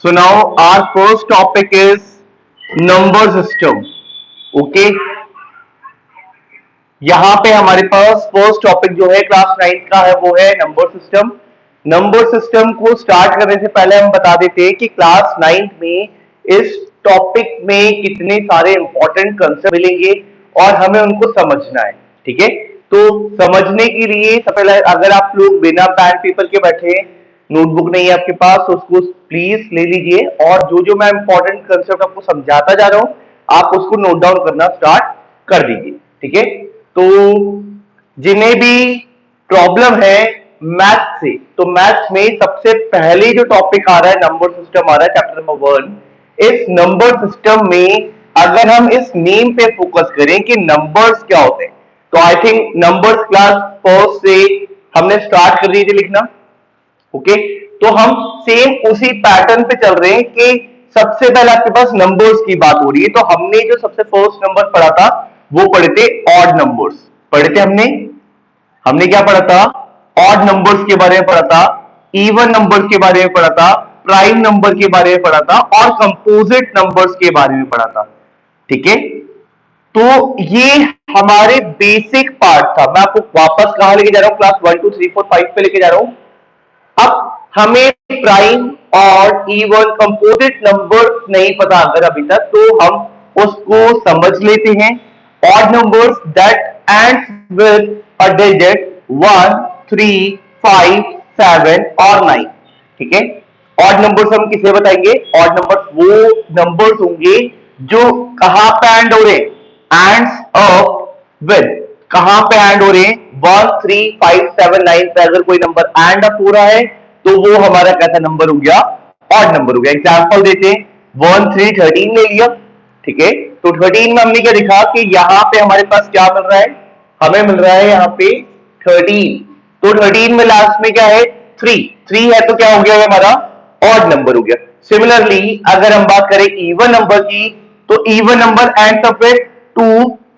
So now our first topic is number system. Okay. यहाँ पे हमारे पास फर्स्ट टॉपिक जो है क्लास 9 का है वो है नंबर सिस्टम। नंबर सिस्टम को स्टार्ट करने से पहले हम बता देते हैं कि क्लास 9 में इस टॉपिक में कितने सारे इंपॉर्टेंट कंसेप्ट मिलेंगे और हमें उनको समझना है। ठीक है, तो समझने के लिए सबसे पहले अगर आप लोग बिना पेन पेपर के बैठे, नोटबुक नहीं है आपके पास, तो उसको प्लीज ले लीजिए और जो जो मैं इंपॉर्टेंट कंसेप्ट आपको समझाता जा रहा हूं आप उसको नोट डाउन करना स्टार्ट कर दीजिए। ठीक है, तो जिन्हें भी प्रॉब्लम है मैथ से, तो मैथ में सबसे पहले जो टॉपिक आ रहा है नंबर सिस्टम आ रहा है, चैप्टर नंबर 1। इस नंबर सिस्टम में अगर हम इस नेम पे फोकस करें कि नंबर्स क्या होते हैं, तो I think numbers class first से हमने स्टार्ट कर दी थी लिखना। ओके, तो हम सेम उसी पैटर्न पे चल रहे हैं कि सबसे पहले आपके पास नंबर्स की बात हो रही है। तो हमने जो सबसे फर्स्ट नंबर पढ़ा था वो पढ़े थे ऑड नंबर्स। पढ़े थे हमने हमने क्या पढ़ा था? ऑड नंबर्स के बारे में पढ़ा था, इवन नंबर्स के बारे में पढ़ा था, प्राइम नंबर के बारे में पढ़ा था और कंपोजिट नंबर्स के बारे में पढ़ा था। ठीक है, तो ये हमारे बेसिक पार्ट था। मैं आपको वापस कहां लेके जा रहा हूं? क्लास 1 2 3 4 5 पे लेके जा रहा हूं। अब हमें प्राइम और इवन कंपोजिट नंबर नहीं पता अगर अभी तक, तो हम उसको समझ लेते हैं। Odd numbers that ends with a digit 1 3 5 7 और 9। ठीक है, ऑड नंबर्स हम किसे बताएंगे? ऑड नंबर्स वो नंबर्स होंगे जो कहां पे एंड हो रहे? एंड्स अप विद, कहां पे एंड हो रहे हैं? 1 3 5 7 9 पे अगर कोई नंबर एंड अप हो रहा है तो वो हमारा कैसा नंबर हो गया? ऑड नंबर हो गया। एग्जांपल देते हैं, 1 3 13 ले लिया। ठीक है, तो 13 में हमने क्या दिखा कि यहां पे हमारे पास क्या मिल रहा है? हमें मिल रहा है यहाँ पे 13। तो 13 में लास्ट में क्या है? 3 3 है, तो क्या हो गया? ये हमारा ऑड नंबर हो गया। सिमिलरली अगर हम बात करें इवन नंबर की, तो even number ends up with 2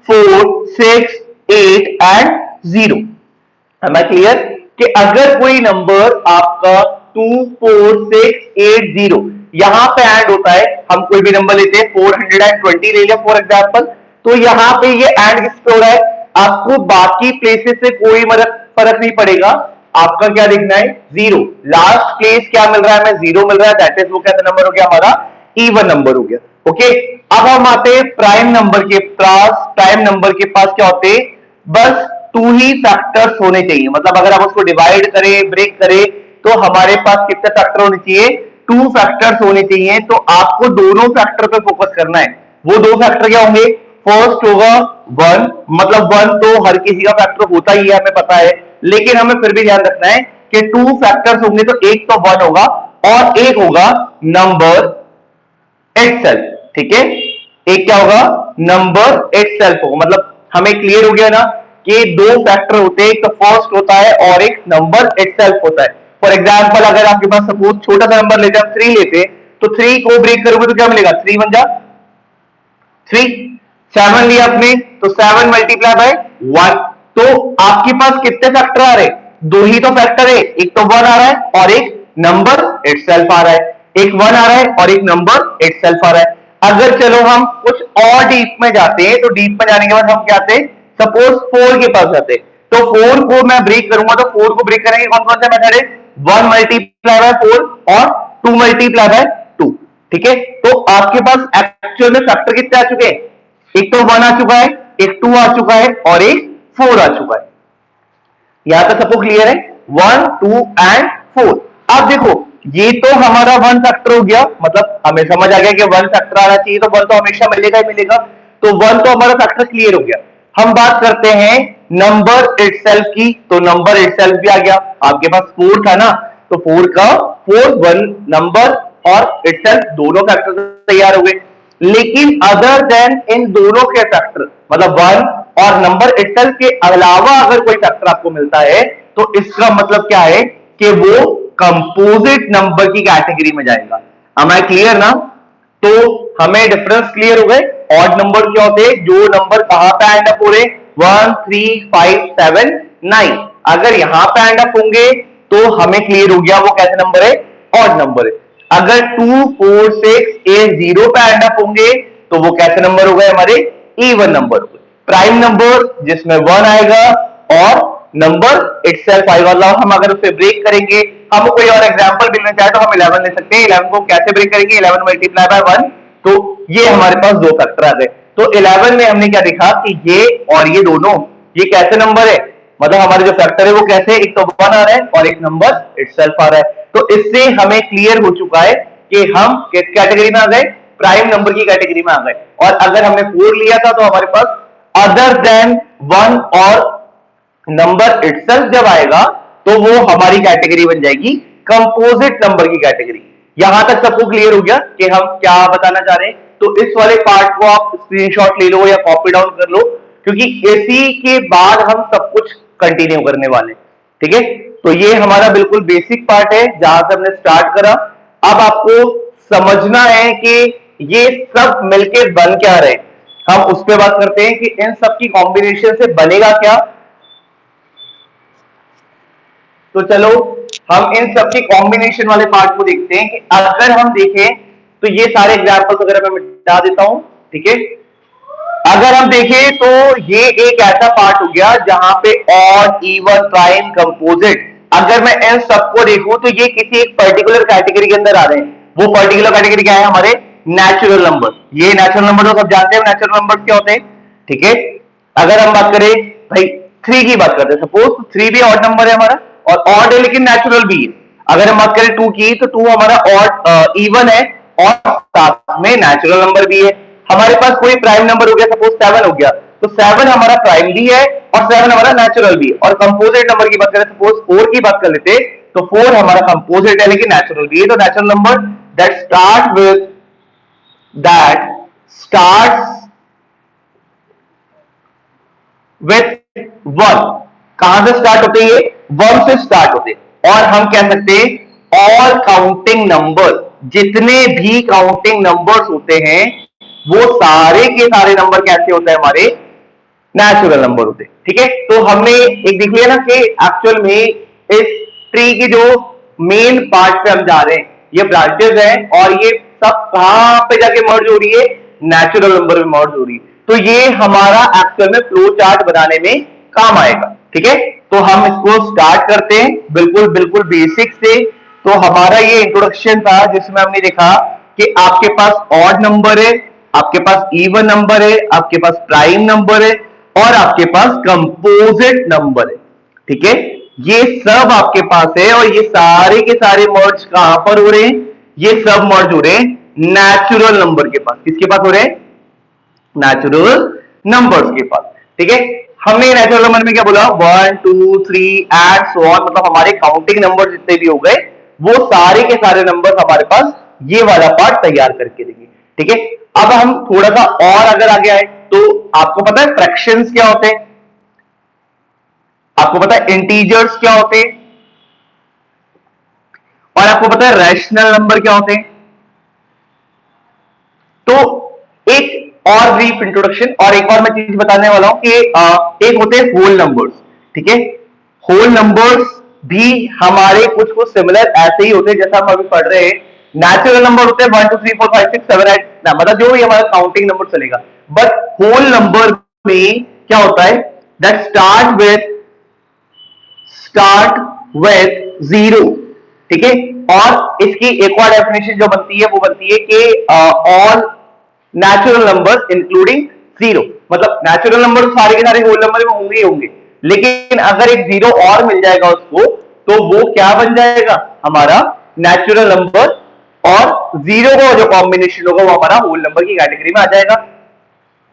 4 6 8 and 0। Am I clear? कि अगर कोई नंबर आपका 2 4 6 8 0 यहां पे ऐड होता है, हम कोई भी नंबर लेते हैं, 420 ले लिया फॉर एग्जांपल, तो यहां पे ये ऐड किस पे हो रहा है? आपको बाकी प्लेसेस से कोई फर्क नहीं पड़ेगा, आपका क्या लिखना है? 0। लास्ट प्लेस क्या मिल रहा है? हमें 0 मिल रहा है, दैट इज वो कैसा नंबर हो गया? हमारा इवन नंबर हो गया। ओके, अब हम आते हैं प्राइम नंबर के पास। प्राइम नंबर के पास क्या होते हैं? बस 2 ही फैक्टर्स होने चाहिए। मतलब अगर आप उसको डिवाइड करें, ब्रेक करें, तो हमारे पास कितने फैक्टर होने चाहिए? 2 फैक्टर्स होने चाहिए। तो आपको दोनों फैक्टर पे फोकस करना है। वो 2 फैक्टर क्या होंगे? फर्स्ट होगा 1, मतलब 1 तो हर किसी का फैक्टर होता ही है, हमें पता है, लेकिन हमें फिर भी ध्यान रखना है कि 2 फैक्टर्स होंगे, तो एक तो 1 होगा और एक होगा नंबर इटसेल्फ। ठीक है, एक क्या होगा? नंबर इटसेल्फ होगा। मतलब हमें क्लियर हो गया ना कि 2 फैक्टर होते हैं, एक तो फर्स्ट होता है और एक नंबर इटसेल्फ होता है। फॉर एग्जांपल अगर आपके पास सपोज छोटा सा नंबर लेते हैं, 3 लेते हैं, तो 3 को ब्रेक करोगे तो क्या मिलेगा? 3 बन जा 3। 7 लिया आपने, तो 7 मल्टीप्लाई बाय 1। तो आपके पास कितने फैक्टर आ रहे? 2 ही तो फैक्टर है, एक तो 1 आ रहा है और एक नंबर इटसेल्फ आ रहा है। एक 1 आ रहा है और एक नंबर इटसेल्फ आ रहा है। अगर चलो हम कुछ और डीप में जाते हैं, तो डीप में जाने के बाद हम क्या आते हैं? सपोज 4 के पास जाते हैं, तो 4 को मैं ब्रेक करूंगा, तो 4 को ब्रेक करेंगे कौन कौन सा मेथड है? 1 मल्टीप्लाई बाय 4 और 2 मल्टीप्लाई बाय 2। ठीक है, तो आपके पास एक्चुअल में फैक्टर कितने आ चुके हैं? एक तो 1 आ चुका है, एक 2 आ चुका है और एक 4 आ चुका है। यहां तक सबको क्लियर है? 1 2 एंड 4। अब देखो, ये तो हमारा 1 फैक्टर हो गया, मतलब हमें समझ आ गया कि 1 फैक्टर आना चाहिए, तो 1 तो हमेशा मिलेगा ही मिलेगा। तो 1 तो हमारा फैक्टर क्लियर हो गया। हम बात करते हैं नंबर इटसेल्फ की, तो नंबर इटसेल्फ भी आ गया। आपके पास 4 था ना, तो 4 का 4 1 नंबर और इटसेल्फ दोनों फैक्टर तैयार हो गए। लेकिन अदर देन इन दोनों के फैक्टर, मतलब 1 और नंबर इटसेल्फ के अलावा अगर कोई फैक्टर आपको मिलता है, तो इसका मतलब क्या है कि वो कंपोजिट नंबर की कैटेगरी में जाएगा। am I क्लियर ना? तो हमें डिफरेंस क्लियर हो गए। ऑड नंबर क्या होते हैं? जो नंबर कहां पे एंड अप हो रहे? 1 3 5 7 9। अगर यहां पे एंड अप होंगे तो हमें क्लियर हो गया वो कैसे नंबर है? ऑड नंबर है। अगर 2 4 6 8 0 पे एंड अप होंगे तो वो कैसे नंबर हो गए हमारे इवन नंबर हो गए। प्राइम नंबर जिसमें 1 आएगा और नंबर इटसेल्फ आएगा। हम अगर उसे ब्रेक करेंगे, हम कोई और एग्जांपल भी लेना चाहे तो हम 11 ले सकते हैं। 11 को कैसे ब्रेक करेंगे, 11 मल्टीप्लाई बाय 1, तो ये हमारे पास दो फैक्टर आ गए। तो 11 में हमने क्या देखा कि ये और ये दोनों ये कैसे नंबर है, मतलब हमारे जो फैक्टर है वो कैसे, एक तो 1 आ रहा है और एक नंबर इटसेल्फ आ रहा है। तो इससे हमें क्लियर हो चुका है कि हम किस कैटेगरी में आ गए, प्राइम नंबर की कैटेगरी में आ गए। और अगर हमने 4 लिया था तो हमारे पास अदर देन 1 और नंबर इटसेल्फ जब आएगा तो वो हमारी कैटेगरी बन जाएगी कंपोजिट नंबर की कैटेगरी। यहां तक सबको क्लियर हो गया कि हम क्या बताना चाह रहे हैं। तो इस वाले पार्ट को आप स्क्रीनशॉट ले लो या कॉपी डाउन कर लो, क्योंकि इसी के बाद हम सब कुछ कंटिन्यू करने वाले। ठीक है, तो ये हमारा बिल्कुल बेसिक पार्ट है जहां से हमने स्टार्ट करा। अब आपको समझना है कि ये सब मिलके बन क्या रहे। हम उस पर बात करते हैं कि इन सब की कॉम्बिनेशन से बनेगा क्या। तो चलो हम इन सब के कॉम्बिनेशन वाले पार्ट को देखते हैं कि अगर हम देखें तो ये सारे एग्जांपल्स वगैरह मैं मिटा देता हूं। ठीक है, अगर हम देखें तो ये एक ऐसा पार्ट हो गया जहां पे ऑड इवन प्राइम कंपोजिट, अगर मैं इन सबको देखूं तो ये किसी एक पर्टिकुलर कैटेगरी के अंदर आ रहे हैं। वो पर्टिकुलर कैटेगरी क्या है, हमारे नेचुरल नंबर। ये नेचुरल नंबर तो सब जानते हैं नेचुरल नंबर क्या होते हैं। ठीक है, अगर हम बात करें भाई 3 की बात करते हैं, सपोज 3 भी ऑड नंबर है हमारा और ऑड है लेकिन नेचुरल भी है। अगर हम बात करें 2 की तो 2 हमारा ऑड इवन है और साथ में नेचुरल नंबर भी है। हमारे पास कोई प्राइम नंबर हो गया, सपोज 7 हो गया, तो 7 हमारा प्राइम भी है और 7 हमारा नेचुरल भी है। और कंपोजिट नंबर की बात करें, सपोज 4 की बात कर लेते तो 4 हमारा कंपोजिट है लेकिन नेचुरल भी है। तो natural number that starts with 1, कहां से स्टार्ट होते हैं, 1 से स्टार्ट होते हैं। और हम कह सकते हैं ऑल काउंटिंग नंबर, जितने भी काउंटिंग नंबर्स होते हैं वो सारे के सारे नंबर कैसे होते हैं, हमारे नेचुरल नंबर होते हैं। ठीक है, तो हमने एक देख लिया ना कि एक्चुअल में इस ट्री की जो मेन पार्ट पे हम जा रहे हैं, ये ब्रांचेस हैं और ये सब कहां पे जाके मर्ज हो रही है, नेचुरल नंबर में मर्ज हो रही है। तो ये हमारा एक्चुअल में फ्लो चार्ट बनाने में काम आएगा। ठीक है, तो हम इसको स्टार्ट करते हैं बिल्कुल बिल्कुल बेसिक से। तो हमारा ये इंट्रोडक्शन था जिसमें हमने देखा कि आपके पास ऑड नंबर है, आपके पास इवन नंबर है, आपके पास प्राइम नंबर है और आपके पास कंपोजिट नंबर है। ठीक है, ये सब आपके पास है और ये सारे के सारे मर्ज कहां पर हो रहे हैं, ये सब मर्ज हो रहे हैं नेचुरल नंबर के पास। किसके पास हो रहे हैं, नेचुरल नंबर्स के पास। ठीक है, हमने नेचुरल नंबर में क्या बोला, 1 2 3 एंड सो ऑन, मतलब हमारे काउंटिंग नंबर जितने भी हो गए वो सारे के सारे नंबर हमारे पास ये वाला पार्ट तैयार करके देंगे। ठीक है, अब हम थोड़ा सा और अगर आगे आए तो आपको पता है फ्रैक्शंस क्या होते हैं, आपको पता है इंटीजर्स क्या होते हैं और आपको पता है रैशनल नंबर क्या होते हैं। तो एक और ब्रीफ इंट्रोडक्शन और एक और मैं चीज बताने वाला हूं कि एक होते हैं होल नंबर्स। ठीक है, होल नंबर्स भी हमारे कुछ कुछ सिमिलर ऐसे ही होते हैं जैसा हम अभी पढ़ रहे हैं। नेचुरल नंबर होते हैं 1 2 3 4 5 6 7 8, मतलब जो भी हमारा काउंटिंग नंबर चलेगा। बट होल नंबर में क्या होता है, दैट स्टार्ट विथ 0। ठीक है, और इसकी एक और डेफिनेशन जो बनती है वो बनती है कि ऑल नेचुरल नंबर इंक्लूडिंग 0, मतलब नेचुरल नंबर सारे के सारे होल नंबर में होंगे ही होंगे, लेकिन अगर एक 0 और मिल जाएगा उसको तो वो क्या बन जाएगा, हमारा नेचुरल नंबर, और 0 का जो कॉम्बिनेशन होगा वो हमारा होल नंबर की कैटेगरी में आ जाएगा।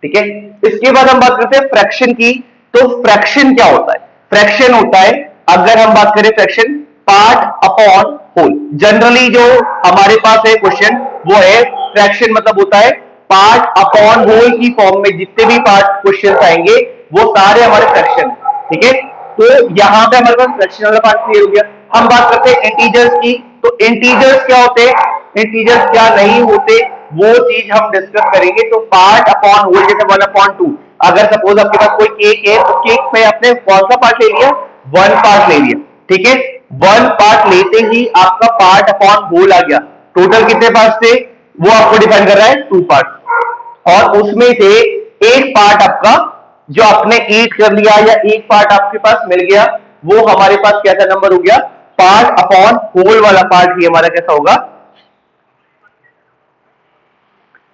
ठीक है, इसके बाद हम बात करते हैं फ्रैक्शन की। तो फ्रैक्शन क्या होता है, फ्रैक्शन होता है, अगर हम बात करें fraction, part upon whole. Generally जो हमारे पास है क्वेश्चन वो है फ्रैक्शन मतलब होता है पार्ट अपॉन होल की फॉर्म में जितने भी पार्ट क्वेश्चन आएंगे वो सारे हमारे फ्रैक्शन। ठीक है, तो यहां पे हमारे पास फ्रैक्शन वाला पार्ट क्लियर हो गया। हम बात करते हैं इंटीजर्स की। तो इंटीजर्स क्या होते हैं, इंटीजर्स क्या नहीं होते, वो चीज हम डिस्कस करेंगे। तो पार्ट अपॉन होल, जैसे 1/2, अगर सपोज आपके पास कोई केक है तो केक में आपने कौन सा पार्ट ले लिया, 1 पार्ट ले लिया। ठीक है, 1 पार्ट लेते ही आपका पार्ट अपॉन होल आ गया। टोटल कितने पार्ट थे वो आपको डिफाइन कर रहा है 2 पार्ट, और उसमें से एक पार्ट आपका जो आपने ईट कर लिया या एक पार्ट आपके पास मिल गया, वो हमारे पास कैसा नंबर हो गया, पार्ट अपॉन होल वाला पार्ट ही हमारा कैसा होगा,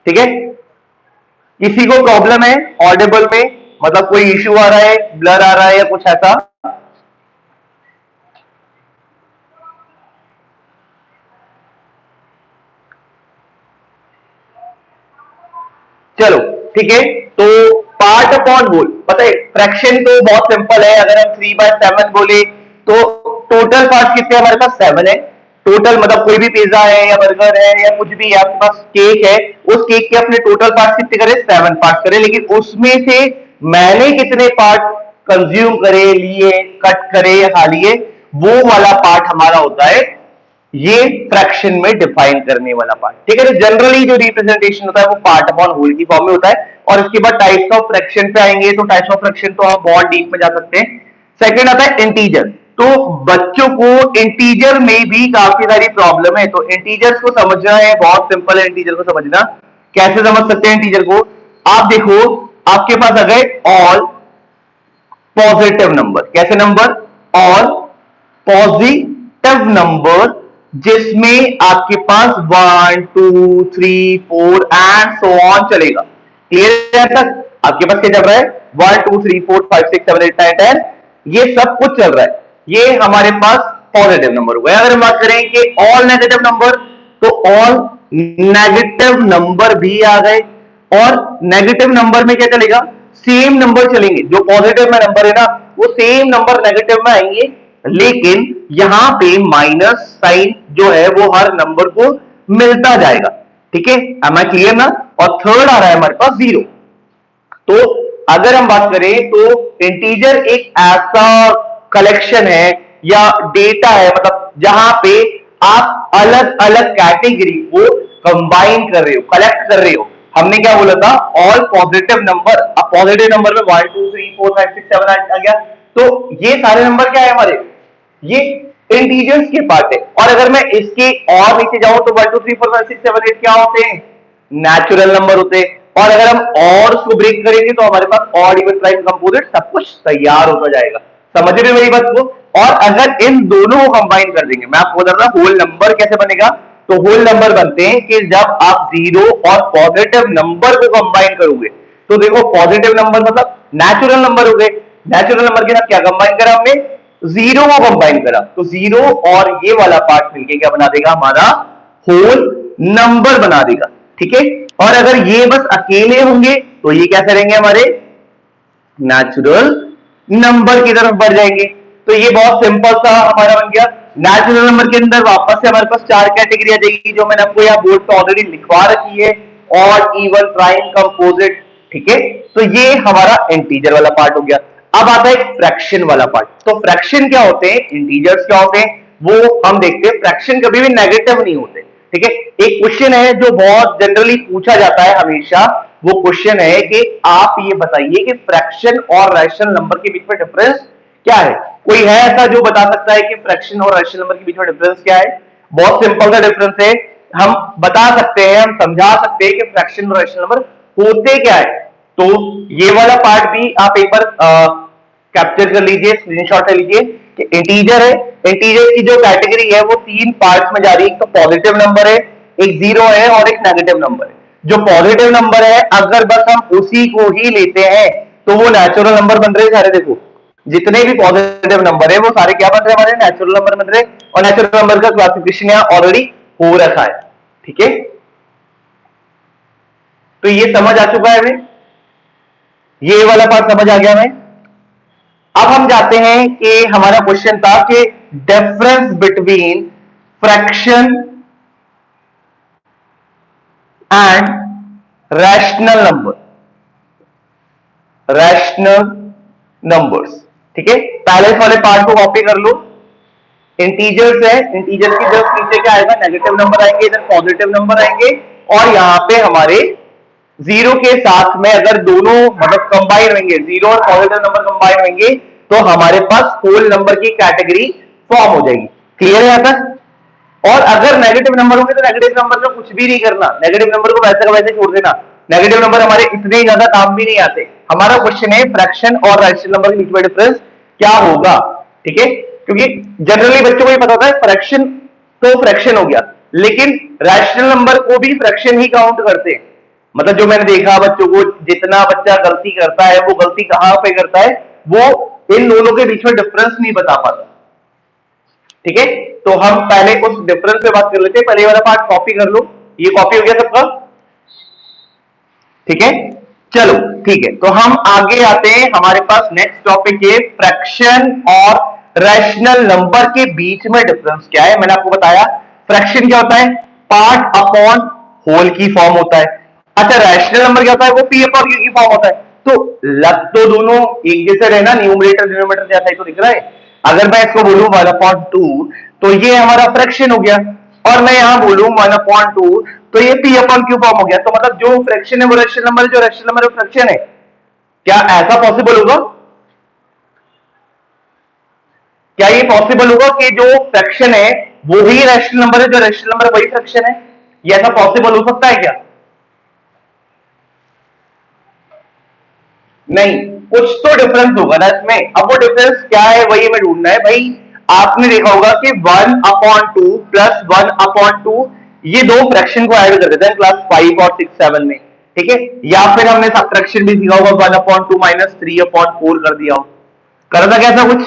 ठीक है। किसी को प्रॉब्लम है ऑडिबल में, मतलब कोई इश्यू आ रहा है, ब्लर आ रहा है या कुछ ऐसा? चलो ठीक है, तो पार्ट अपॉन होल, पता है फ्रैक्शन तो बहुत सिंपल है, अगर हम 3/7 बोले तो टोटल पार्ट कितने हमारे पास 7 है, टोटल मतलब कोई भी पिज्जा है या बर्गर है या कुछ भी आपके पास केक है, उस केक के अपने टोटल पार्ट कितने करे, 7 पार्ट करे, लेकिन उसमें से मैंने कितने पार्ट कंज्यूम करे, लिए, कट करे या खा लिए, वो वाला पार्ट हमारा होता है ये फ्रैक्शन में डिफाइन करने वाला पार्ट, ठीक है। तो जनरली जो रिप्रेजेंटेशन होता है वो पार्ट अपॉन होल की फॉर्म में होता है, और इसके बाद टाइप्स ऑफ फ्रैक्शन पे आएंगे, तो टाइप्स ऑफ फ्रैक्शन तो हम बहुत डीप में जा सकते हैं। सेकंड आता है इंटीजर, तो बच्चों को इंटीजर में भी काफी सारी प्रॉब्लम है, तो इंटीजर्स को समझना है, बहुत सिंपल है इंटीजर को समझना। कैसे समझ सकते हैं इंटीजर को, आप देखो आपके पास आ गए ऑल पॉजिटिव नंबर, कैसे नंबर, ऑल पॉजिटिव नंबर जिसमें आपके पास 1 2 3 4 एंड सो ऑन चलेगा, क्लियर है तक? आपके पास क्या चल रहा है, 1 2 3 4 5 6 7 8 9 10, ये सब कुछ चल रहा है, ये हमारे पास पॉजिटिव नंबर हुआ है। अगर हम बात करें कि ऑल नेगेटिव नंबर, तो ऑल नेगेटिव नंबर भी आ गए, और नेगेटिव नंबर में क्या चलेगा, सेम नंबर चलेंगे, जो पॉजिटिव में नंबर है ना वो सेम नंबर नेगेटिव में आएंगे, लेकिन यहां पे माइनस साइन जो है वो हर नंबर को मिलता जाएगा, ठीक है, एम आई क्लियर ना। और थर्ड आ रहा है हमारे पास 0। तो अगर हम बात करें तो इंटीजर एक ऐसा कलेक्शन है या डेटा है, मतलब जहां पे आप अलग अलग कैटेगरी को कंबाइन कर रहे हो, कलेक्ट कर रहे हो। हमने क्या बोला था, ऑल पॉजिटिव नंबर, अब पॉजिटिव नंबर में 1 2 3 4 5 6 7 8 आ गया, तो ये सारे नंबर क्या है हमारे, ये इंटीजर्स के पार्ट है। और अगर मैं इसके और नीचे जाऊं तो 1 2 3 4 5 6 7 8 क्या होते हैं, नेचुरल नंबर होते हैं। और अगर हम और उसको ब्रेक करेंगे तो हमारे पास ऑड इवन प्राइम कंपोजिट सब कुछ तैयार होता जाएगा, समझ रहे हो मेरी बात को। और अगर इन दोनों को कंबाइन कर देंगे, मैं आपको बता रहा हूं होल नंबर कैसे बनेगा, तो होल नंबर बनते हैं कि जब आप जीरो और पॉजिटिव नंबर को कंबाइन करोगे, तो देखो पॉजिटिव नंबर मतलब नेचुरल नंबर हो गए, नेचुरल नंबर के साथ क्या कंबाइन करा हमने, जीरो को कंबाइन करा, तो जीरो और ये वाला पार्ट मिलके क्या बना देगा, हमारा होल नंबर बना देगा, ठीक है। और अगर ये बस अकेले होंगे तो ये क्या करेंगे, हमारे नेचुरल नंबर की तरफ बढ़ जाएंगे। तो ये बहुत सिंपल सा हमारा बन गया। नेचुरल नंबर के अंदर वापस से हमारे पास 4 कैटेगरी आ जाएगी, जो मैंने आपको यहाँ बोर्ड पे ऑलरेडी लिखवा रखी है, ऑड इवन प्राइम कंपोजिट, ठीक है। तो ये हमारा इंटीजर वाला पार्ट हो गया। अब आता है फ्रैक्शन वाला पार्ट। तो फ्रैक्शन क्या होते हैं, इंटीजर्स क्या होते हैं, वो हम देखते हैं। फ्रैक्शन कभी भी नेगेटिव नहीं होते, ठीक है। एक क्वेश्चन है जो बहुत जनरली पूछा जाता है हमेशा, वो क्वेश्चन है कि आप ये बताइए कि फ्रैक्शन और रैशनल नंबर के बीच में डिफरेंस क्या है। कोई है ऐसा जो बता सकता है कि फ्रैक्शन और रैशनल नंबर के बीच में डिफरेंस क्या है? बहुत सिंपल सा डिफरेंस है, हम बता सकते हैं, हम समझा सकते हैं कि फ्रैक्शन और रैशनल नंबर होते क्या है। तो ये वाला पार्ट भी आप एक बार कैप्चर कर लीजिए, स्क्रीनशॉट ले लीजिए कि इंटीजर है, इंटीजर की जो कैटेगरी है वो 3 पार्ट्स में जा रही है। एक तो पॉजिटिव नंबर है, एक जीरो है और एक नेगेटिव नंबर है। जो पॉजिटिव नंबर है अगर बस हम उसी को ही लेते हैं तो वो नेचुरल नंबर बन रहे हैं सारे। देखो जितने भी पॉजिटिव नंबर है वो सारे क्या बन रहे हैं, हमारे नेचुरल नंबर बन रहे हैं। और नेचुरल नंबर का क्लासिफिकेशन यहाँ ऑलरेडी हो रखा है, ठीक है। तो ये समझ आ चुका है हमें, ये वाला पार्ट समझ आ गया हमें। अब हम जाते हैं कि हमारा क्वेश्चन था कि difference between fraction and rational number, rational numbers, ठीक है। पहले वाले पार्ट को कॉपी कर लो। इंटीजर्स है, इंटीजर की जस्ट नीचे क्या आएगा, नेगेटिव नंबर आएंगे, इधर पॉजिटिव नंबर आएंगे, और यहां पे हमारे जीरो के साथ में अगर दोनों मतलब कंबाइन होंगे, जीरो और पॉजिटिव नंबर कंबाइन होंगे, तो हमारे पास होल नंबर की कैटेगरी फॉर्म हो जाएगी। क्लियर है यहां तक? और अगर नेगेटिव नंबर होंगे तो नेगेटिव नंबर का कुछ भी नहीं करना, नेगेटिव नंबर को वैसे का वैसे छोड़ देना। नेगेटिव नंबर हमारे इतने ज्यादा काम भी नहीं आते। हमारा क्वेश्चन है फ्रैक्शन और रैशनल नंबर के बीच में डिफरेंस क्या होगा, ठीक है। क्योंकि जनरली बच्चों को ये पता होता है फ्रैक्शन तो फ्रैक्शन हो गया, लेकिन रैशनल नंबर को भी फ्रैक्शन ही काउंट करते हैं। मतलब जो मैंने देखा बच्चों को, जितना बच्चा गलती करता है वो गलती कहां पे करता है, वो इन दोनों के बीच में डिफरेंस नहीं बता पाता, ठीक है। तो हम पहले उस डिफरेंस पे बात कर लेते हैं। पहले वाला पार्ट कॉपी कर लो, ये कॉपी हो गया सबका, ठीक है। चलो ठीक है, तो हम आगे आते हैं। हमारे पास नेक्स्ट टॉपिक है फ्रैक्शन और रैशनल नंबर के बीच में डिफरेंस क्या है। मैंने आपको बताया फ्रैक्शन क्या होता है, पार्ट अपॉन होल की फॉर्म होता है। अच्छा, रैशनल नंबर क्या होता है, वो पी अपॉन क्यू की फॉर्म होता है। तो लग तो दोनों एक जैसे रहे ना, न्यूमरेटर डिनोमिनेटर जैसा ही तो दिख रहा है। अगर मैं इसको बोलूं 1/2 तो ये हमारा फ्रैक्शन हो गया, और मैं यहां बोलूं 1/2 तो ये पी अपॉन क्यू फॉर्म हो गया। तो मतलब जो फ्रैक्शन है वो रैशनल नंबर है, जो रैशनल नंबर है वो फ्रैक्शन है। क्या ऐसा पॉसिबल होगा? क्या ये पॉसिबल होगा कि जो फ्रैक्शन है वो ही रैशनल नंबर है, जो रैशनल नंबर है वही फ्रैक्शन है? ये ऐसा पॉसिबल हो सकता है क्या? नहीं, कुछ तो डिफरेंस होगा ना इसमें। अब वो डिफरेंस क्या है वही हमें ढूंढना है भाई। आपने देखा होगा कि 1/2 प्लस 1/2 ये दो फ्रैक्शन को ऐड कर देते हैं क्लास 5 और 6 7 में, ठीक है। या फिर हमने सब्ट्रैक्शन भी सीखा होगा, 1/2 माइनस 3/4 कर दिया हो। करा था क्या ऐसा कुछ?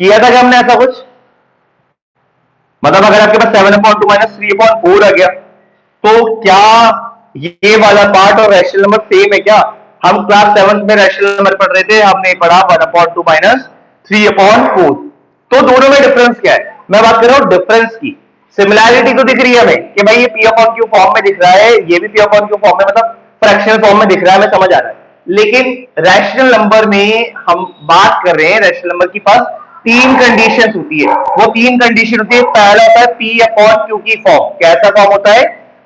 किया था क्या हमने ऐसा कुछ? मतलब अगर आपके पास 7/2 माइनस 3/4 आ गया, तो क्या ये वाला पार्ट और रैशनल नंबर सेम है क्या? हम क्लास 7 में रैशनल नंबर पढ़ रहे थे, हमने पढ़ा 1/2 माइनस 3/4। तो दोनों में डिफरेंस क्या है? मैं बात कर रहा हूं डिफरेंस की। सिमिलैरिटी तो दिख रही है हमें कि भाई ये पी अपॉन क्यू फॉर्म में दिख रहा है, ये भी पी अपॉन क्यू फॉर्म में, मतलब फ्रैक्शनल फॉर्म में दिख रहा है, हमें समझ आ रहा है। लेकिन रैशनल नंबर में हम बात कर रहे हैं, रैशनल नंबर के पास तीन कंडीशंस होती है। वो तीन कंडीशन होती है, पहला होता है पी अपॉन क्यू की फॉर्म। कैसा फॉर्म होता है?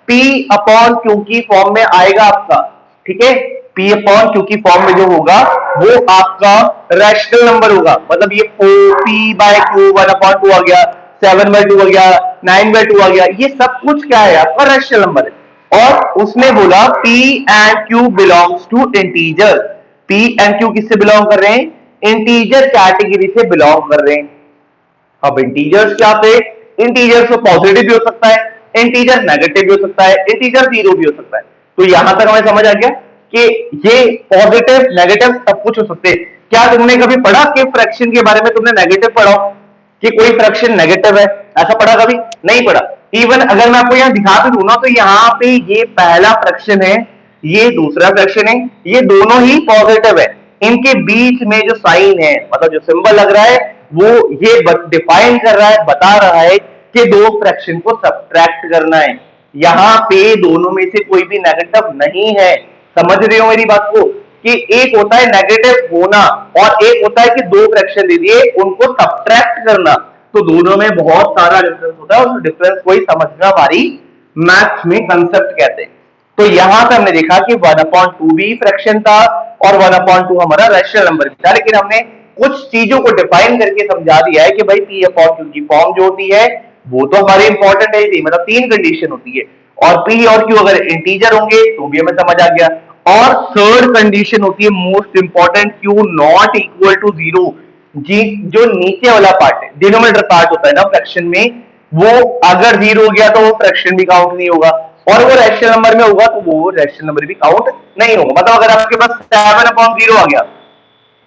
पी अपॉन क्यू की फॉर्म में आएगा आपका, ठीक है। पी अपॉन क्यू की फॉर्म में जो होगा वो आपका रैशनल नंबर होगा। मतलब ये पी बाय क्यू 1/2 आ गया, 7/2 आ गया, 9/2 आ गया, ये सब कुछ क्या है? आपका रैशनल नंबर है। और उसने बोला P and Q belongs to integer. P and Q किससे बिलोंग कर रहे हैं? इंटीजर कैटेगरी से बिलोंग कर रहे हैं। अब इंटीजर्स क्या थे? इंटीजर तो पॉजिटिव भी हो सकता है, इंटीजर नेगेटिव भी हो सकता है, इंटीजर जीरो भी हो सकता है। तो यहां तक हमें समझ आ गया कि ये पॉजिटिव नेगेटिव सब कुछ हो सकते हैं। क्या तुमने कभी पढ़ा कि फ्रैक्शन के बारे में तुमने नेगेटिव पढ़ा कि कोई फ्रैक्शन नेगेटिव है? ऐसा पढ़ा कभी? नहीं पढ़ा। इवन अगर मैं आपको यहां दिखा भी दूं ना, तो यहाँ पे ये पहला फ्रैक्शन है, ये दूसरा फ्रैक्शन है, ये दोनों ही पॉजिटिव है। इनके बीच में जो साइन है, मतलब जो सिंबल लग रहा है, वो ये डिफाइन कर रहा है, बता रहा है कि दो फ्रैक्शन को सब्ट्रैक्ट करना है। यहाँ पे दोनों में से कोई भी नेगेटिव नहीं है। समझ रहे हो मेरी बात को? कि एक होता है नेगेटिव होना और एक होता है कि दो फ्रैक्शन दे दिए उनको सब्ट्रैक्ट करना। तो दोनों में बहुत सारा डिफरेंस होता है, उस डिफरेंस को ही समझना हमारी मैथ्स में कंसेप्ट कहते हैं। तो यहां पे हमने देखा कि 1/2 भी फ्रैक्शन था और 1/2 हमारा रैशनल नंबर भी था, लेकिन हमने कुछ चीजों को डिफाइन करके समझा दिया है कि भाई पी अपॉन क्यू की फॉर्म जो होती है वो तो हमारी इंपॉर्टेंट है थी, मतलब तीन कंडीशन होती है। और पी और क्यू अगर इंटीजर होंगे तो भी हमें समझ आ गया। और थर्ड कंडीशन होती है most important, Q not equal to zero. जी, जो नीचे वाला पार्ट है, डिनोमिनेटर पार्ट होता है ना फ्रैक्शन में, वो अगर जीरो हो गया तो वो फ्रैक्शन भी काउंट नहीं होगा, और वो रैशनल नंबर में होगा तो वो रैशनल नंबर भी काउंट नहीं होगा। मतलब अगर आपके पास 7/0 आ गया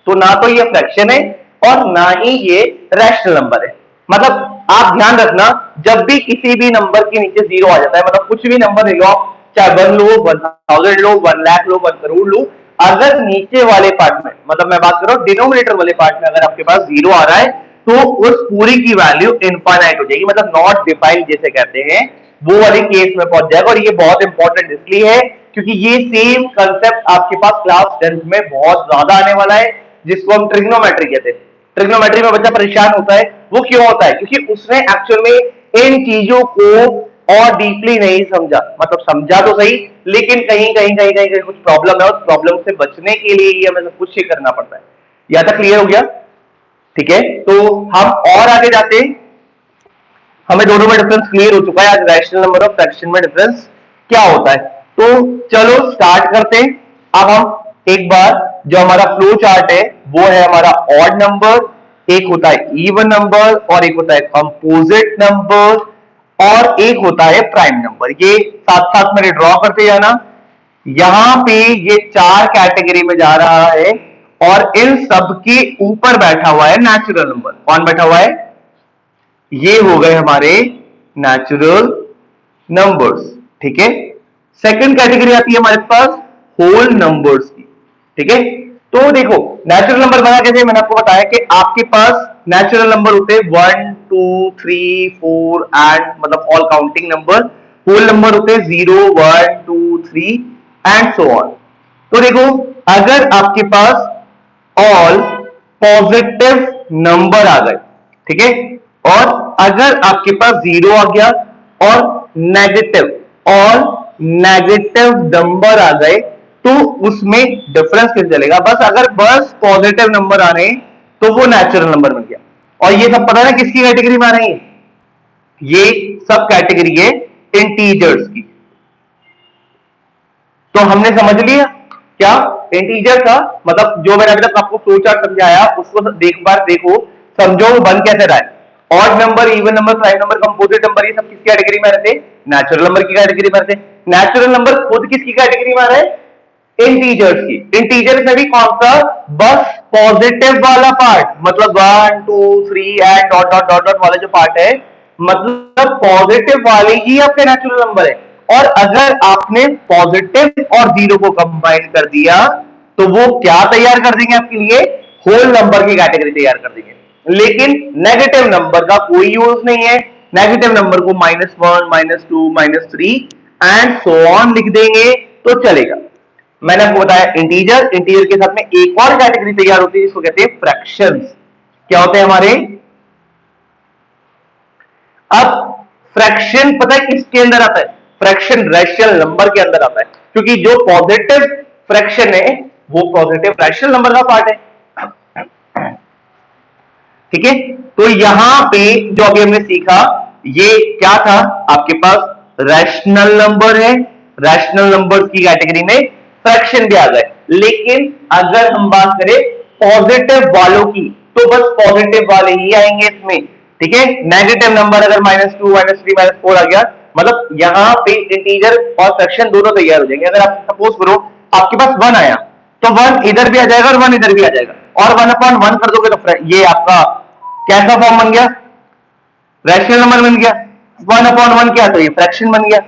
तो ना तो ये फ्रैक्शन है और ना ही ये रैशनल नंबर है। मतलब आप ध्यान रखना, जब भी किसी भी नंबर के नीचे जीरो आ जाता है, मतलब कुछ भी नंबर ले लो आप, चाहे 1 लो, 1000 लो, 1 लाख लो, 1 करोड़ लो, अगर नीचे वाले पार्ट में, मतलब मैं बात कर रहा हूं डिनोमिनेटर वाले पार्ट में, अगर आपके पास जीरो आ रहा है तो उस पूरी की वैल्यू इनफाइनाइट हो जाएगी, मतलब नॉट डिफाइंड जिसे कहते हैं, वो वाले केस में पहुंच जाएगा। और ये बहुत इंपॉर्टेंट इसलिए है क्योंकि ये सेम कंसेप्ट आपके पास क्लास 10th में बहुत ज्यादा आने वाला है, जिसको हम ट्रिग्नोमेट्री कहते हैं। ट्रिग्नोमेट्री में बच्चा परेशान होता है, वो क्यों होता है? क्योंकि उसने एक्चुअल में इन चीजों को और डीपली नहीं समझा, मतलब समझा तो सही, लेकिन कहीं कहीं कहीं कहीं, कहीं कुछ प्रॉब्लम है, उस प्रॉब्लम से बचने के लिए ही हमें सब कुछ ही करना पड़ता है। यहां तक क्लियर हो गया? ठीक है, तो हम और आगे जाते हैं, हमें दोनों में डिफरेंस क्लियर हो चुका है। आज रैशनल नंबर और फ्रैक्शन में डिफरेंस क्या होता है, तो चलो स्टार्ट करते हैं। अब हम एक बार जो हमारा फ्लो चार्ट है वो है हमारा ऑड नंबर, एक होता है इवन नंबर, और एक होता है कंपोजिट नंबर, और एक होता है प्राइम नंबर। ये साथ साथ मेरे ड्रॉ करते जाना। यहां पे ये चार कैटेगरी में जा रहा है, और इन सब के ऊपर बैठा हुआ है नेचुरल नंबर। कौन बैठा हुआ है? ये हो गए हमारे नेचुरल नंबर्स। ठीक है, सेकंड कैटेगरी आती है हमारे पास होल नंबर्स की। ठीक है, तो देखो नेचुरल नंबर बना कैसे, मैंने आपको बताया कि आपके पास नेचुरल नंबर होते हैं 1 2 3 4 एंड मतलब all counting number. Whole number होते हैं 0 1 2 3 एंड सो ऑन। तो देखो अगर आपके पास ऑल पॉजिटिव नंबर आ गए, ठीक है, और अगर आपके पास जीरो आ गया और नेगेटिव और नेगेटिव नंबर आ गए, तो उसमें डिफरेंस कैसे चलेगा? बस अगर बस पॉजिटिव नंबर आ रहे हैं तो वो नेचुरल नंबर बन गया। और ये सब पता है किसकी कैटेगरी में आ रहे हैं? ये सब कैटेगरी है इंटीजर्स की। तो हमने समझ लिया क्या इंटीजर का मतलब, जो मैंने अभी तक आपको फ्लो चार्ट समझाया उसको एक बार देखो, समझो वो बन कैसे रहा है। Odd number, even number, prime number, composite number, ये सब किसकी कैटेगरी में रहते? नेचुरल नंबर की कैटेगरी में रहते। नेचुरल नंबर खुद किसकी कैटेगरी में आ रहा है? इंटीजर्स की। इंटीजर्स में भी कौन सा? बस पॉजिटिव वाला पार्ट, मतलब 1 2 3 and dot dot dot dot वाला जो पार्ट है, मतलब पॉजिटिव वाले ही आपके नेचुरल नंबर है। और अगर आपने पॉजिटिव और जीरो को कंबाइन कर दिया तो वो क्या तैयार कर देंगे आपके लिए? होल नंबर की कैटेगरी तैयार कर देंगे। लेकिन नेगेटिव नंबर का कोई यूज नहीं है। नेगेटिव नंबर को -1 -2 -3 एंड सो ऑन लिख देंगे तो चलेगा। मैंने आपको बताया इंटीजर, इंटीजर के साथ में एक और कैटेगरी तैयार होती है जिसको कहते हैं फ्रैक्शंस। क्या होते हैं हमारे? अब फ्रैक्शन पता है किसके अंदर आता है? फ्रैक्शन रैशनल नंबर के अंदर आता है, क्योंकि जो पॉजिटिव फ्रैक्शन है वो पॉजिटिव रैशनल नंबर का पार्ट है। ठीक है, तो यहां पे जो अभी हमने सीखा ये क्या था? आपके पास रैशनल नंबर है, रैशनल नंबर की कैटेगरी में फ्रैक्शन भी आ गए। लेकिन अगर हम बात करें पॉजिटिव वालों की तो बस पॉजिटिव वाले ही आएंगे इसमें। ठीक है, नेगेटिव नंबर अगर -2 -3 -4 आ गया, मतलब यहां पे इंटीजर और फ्रैक्शन दोनों तैयार हो जाएंगे। अगर आप सपोज करो आपके पास 1 आया तो 1 इधर भी आ जाएगा और 1 इधर भी आ जाएगा, और 1/1 कर दोगे तो ये आपका कैसा फॉर्म बन गया? रैशनल नंबर बन गया। 1/1 क्या? तो ये फ्रैक्शन बन गया।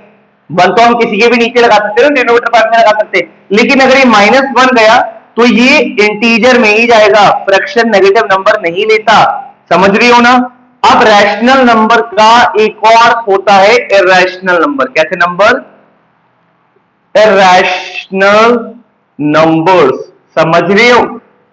1 तो हम किसी के भी नीचे लगा सकते हैं, डिनोमिनेटर पार्ट में लगा सकते हैं, लेकिन अगर ये -1 गया तो ये इंटीजर में ही जाएगा, फ्रैक्शन नेगेटिव नंबर नहीं लेता। समझ रही हो ना? अब रैशनल नंबर का एक और होता है इरैशनल नंबर। कैसे नंबर? Irrational numbers. समझ रहे हो?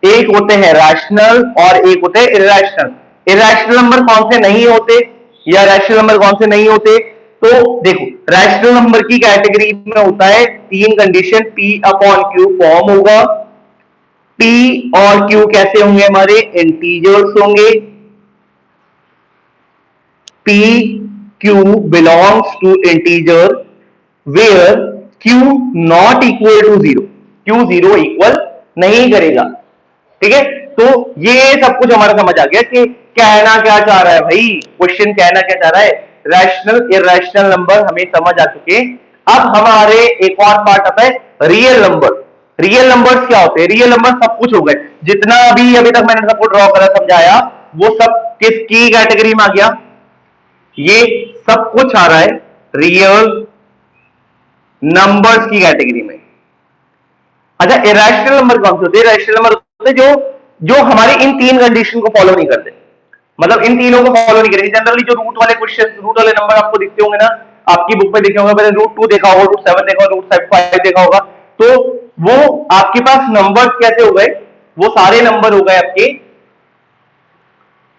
एक होते हैं रैशनल और एक होते हैं इरैशनल। इरैशनल नंबर कौन से नहीं होते या रैशनल नंबर कौन से नहीं होते? तो देखो रैशनल नंबर की कैटेगरी में होता है 3 कंडीशन। P/Q फॉर्म होगा। P और Q कैसे होंगे? हमारे इंटीजर्स होंगे। P Q belongs to integer where Q not equal to 0। Q 0 equal नहीं करेगा। ठीक है, तो ये सब कुछ हमारा समझ आ गया कि कहना क्या चाह रहा है भाई, क्वेश्चन कहना क्या चाह रहा है। रैशनल इरैशनल नंबर हमें समझ आ चुके। अब हमारे एक और पार्ट आता है रियल नंबर। रियल नंबर्स क्या होते हैं? रियल नंबर सब कुछ हो गए, जितना अभी तक मैंने सबको ड्रॉ करा समझाया वो सब किसकी कैटेगरी में आ गया? ये सब कुछ आ रहा है रियल नंबर्स की कैटेगरी में। अच्छा, इरैशनल नंबर कौन से होते हैं? इरैशनल नंबर होते हैं जो हमारे इन 3 कंडीशन को फॉलो नहीं करते, मतलब इन तीनों को फॉलो नहीं करेंगे। जनरली जो रूट वाले क्वेश्चन, रूट वाले नंबर आपको दिखते होंगे ना, आपकी बुक में दिखे होंगे, मैंने √2 देखा होगा, √7 देखा होगा, √5 देखा होगा, तो वो आपके पास नंबर कैसे हो गए? वो सारे नंबर हो गए आपके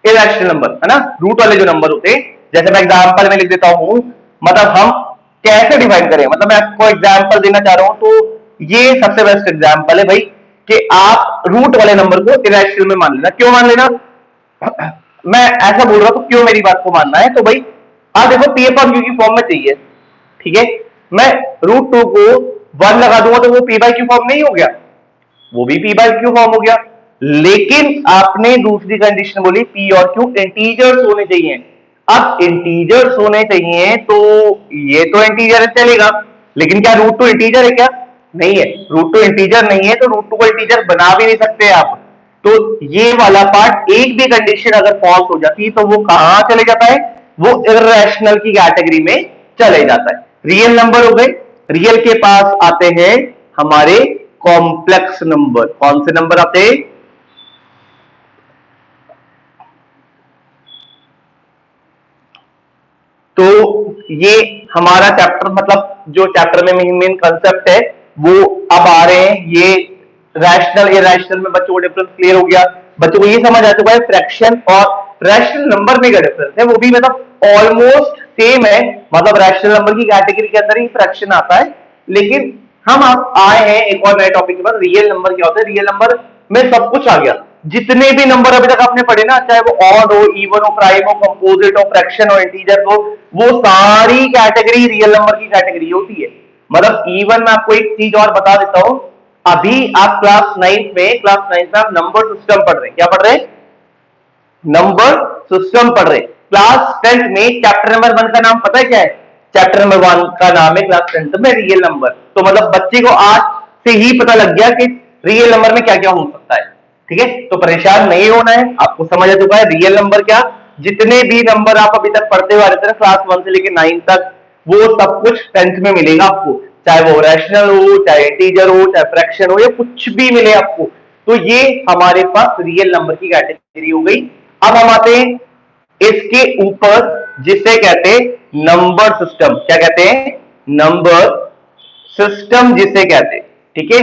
इरैशनल नंबर, है ना? रूट वाले जो नंबर होते हैं, जैसे मैं एग्जांपल में लिख देता हूं, मतलब हम कैसे डिफाइन करें, मतलब मैं आपको एग्जांपल देना चाह रहा हूं, तो ये सबसे बेस्ट एग्जांपल है भाई कि आप रूट वाले नंबर को इरैशनल में मान लेना। क्यों मान लेना? मैं ऐसा बोल रहा हूं तो क्यों मेरी बात को मानना है, तो भाई आप देखो पी अपॉन क्यू की फॉर्म में चाहिए, ठीक है। मैं रूट टू को 1 लगा दूंगा तो वो पी बाई क्यू फॉर्म नहीं हो गया, वो भी पी बाई क्यू फॉर्म हो गया। लेकिन आपने दूसरी कंडीशन बोली पी और क्यू इंटीजर्स होने चाहिए। अब इंटीजर्स होने चाहिए तो ये तो इंटीजर चलेगा, लेकिन क्या रूट टू इंटीजर है क्या? नहीं है, रूट टू इंटीजर नहीं है, तो रूट टू को इंटीजर बना भी नहीं सकते आप। तो ये वाला पार्ट एक भी कंडीशन अगर फॉल्स हो जाती है तो वो कहां चले जाता है? वो इरेशनल की कैटेगरी में चले जाता है। रियल नंबर हो गए, रियल के पास आते हैं हमारे कॉम्प्लेक्स नंबर। कौन से नंबर आते हैं? तो ये हमारा चैप्टर, मतलब जो चैप्टर में मेन कंसेप्ट है वो अब आ रहे हैं। ये रैशनल इरेशनल में बच्चों को डिफरेंस क्लियर हो गया, बच्चों को ये समझ आ चुका है फ्रैक्शन और रैशनल नंबर में क्या डिफरेंस है, वो भी मतलब ऑलमोस्ट सेम है। मतलब रैशनल नंबर की कैटेगरी के अंदर ही फ्रैक्शन आता है। लेकिन हम आप आए हैं एक और नए टॉपिक के बाद, रियल नंबर क्या होता है। रियल नंबर में सब कुछ आ गया, जितने भी नंबर अभी तक आपने पढ़े ना, चाहे वो ऑड हो, इवन हो, प्राइम हो, कंपोजिट हो, फ्रैक्शन हो, इंटीजर हो, वो सारी कैटेगरी रियल नंबर की कैटेगरी होती है। मतलब इवन मैं आपको एक चीज और बता देता हूं, अभी आप क्लास नाइन्थ में आप नंबर सिस्टम पढ़ रहे हैं। क्या पढ़ रहे हैं? नंबर सिस्टम पढ़ रहे। क्लास टेंथ में चैप्टर नंबर 1 का नाम पता है क्या है? चैप्टर नंबर 1 का नाम है क्लास टेंथ में रियल नंबर। तो मतलब बच्चे को आज से ही पता लग गया कि रियल नंबर में क्या क्या हो सकता है, ठीक है। तो परेशान नहीं होना है, आपको समझ आ चुका है रियल नंबर क्या। जितने भी नंबर आप अभी तक पढ़ते हुए आ रहे थे क्लास 1 से लेकर 9 तक, वो सब कुछ टेंथ में मिलेगा आपको, चाहे वो रैशनल हो, चाहे इंटीजर हो, चाहे फ्रैक्शन हो, या कुछ भी मिले आपको। तो ये हमारे पास रियल नंबर की कैटेगरी हो गई। अब हम आते हैं इसके ऊपर, जिसे कहते हैं नंबर सिस्टम। क्या कहते हैं? नंबर सिस्टम जिसे कहते हैं, ठीक है।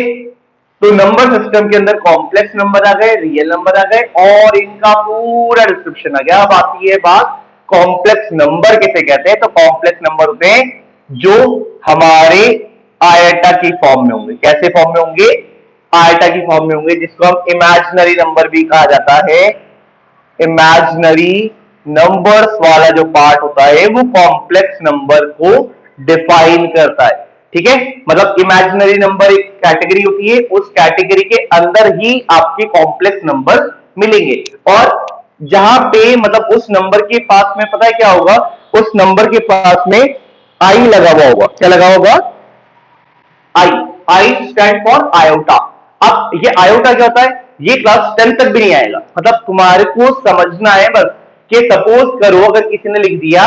तो नंबर सिस्टम के अंदर कॉम्प्लेक्स नंबर आ गए, रियल नंबर आ गए, और इनका पूरा डिस्क्रिप्शन आ गया। अब आती है बात कॉम्प्लेक्स नंबर किसे कहते हैं। तो कॉम्प्लेक्स नंबर होते हैं जो हमारे आयटा की फॉर्म में होंगे। कैसे फॉर्म में होंगे? आयटा की फॉर्म में होंगे, जिसको हम इमेजिनरी नंबर भी कहा जाता है। इमेजिनरी नंबर्स वाला जो पार्ट होता है वो कॉम्प्लेक्स नंबर को डिफाइन करता है, ठीक है। मतलब इमेजिनरी नंबर एक कैटेगरी होती है, उस कैटेगरी के अंदर ही आपके कॉम्प्लेक्स नंबर मिलेंगे। और जहां पे मतलब उस नंबर के पास में पता है क्या होगा? उस नंबर के पास में आई लगा हुआ होगा। क्या लगा होगा? I. I stand for iota. अब ये आयोटा क्या होता है? ये क्लास 10 तक भी नहीं आएगा। मतलब तुम्हारे को समझना है बस कि सपोज करो अगर किसी ने लिख दिया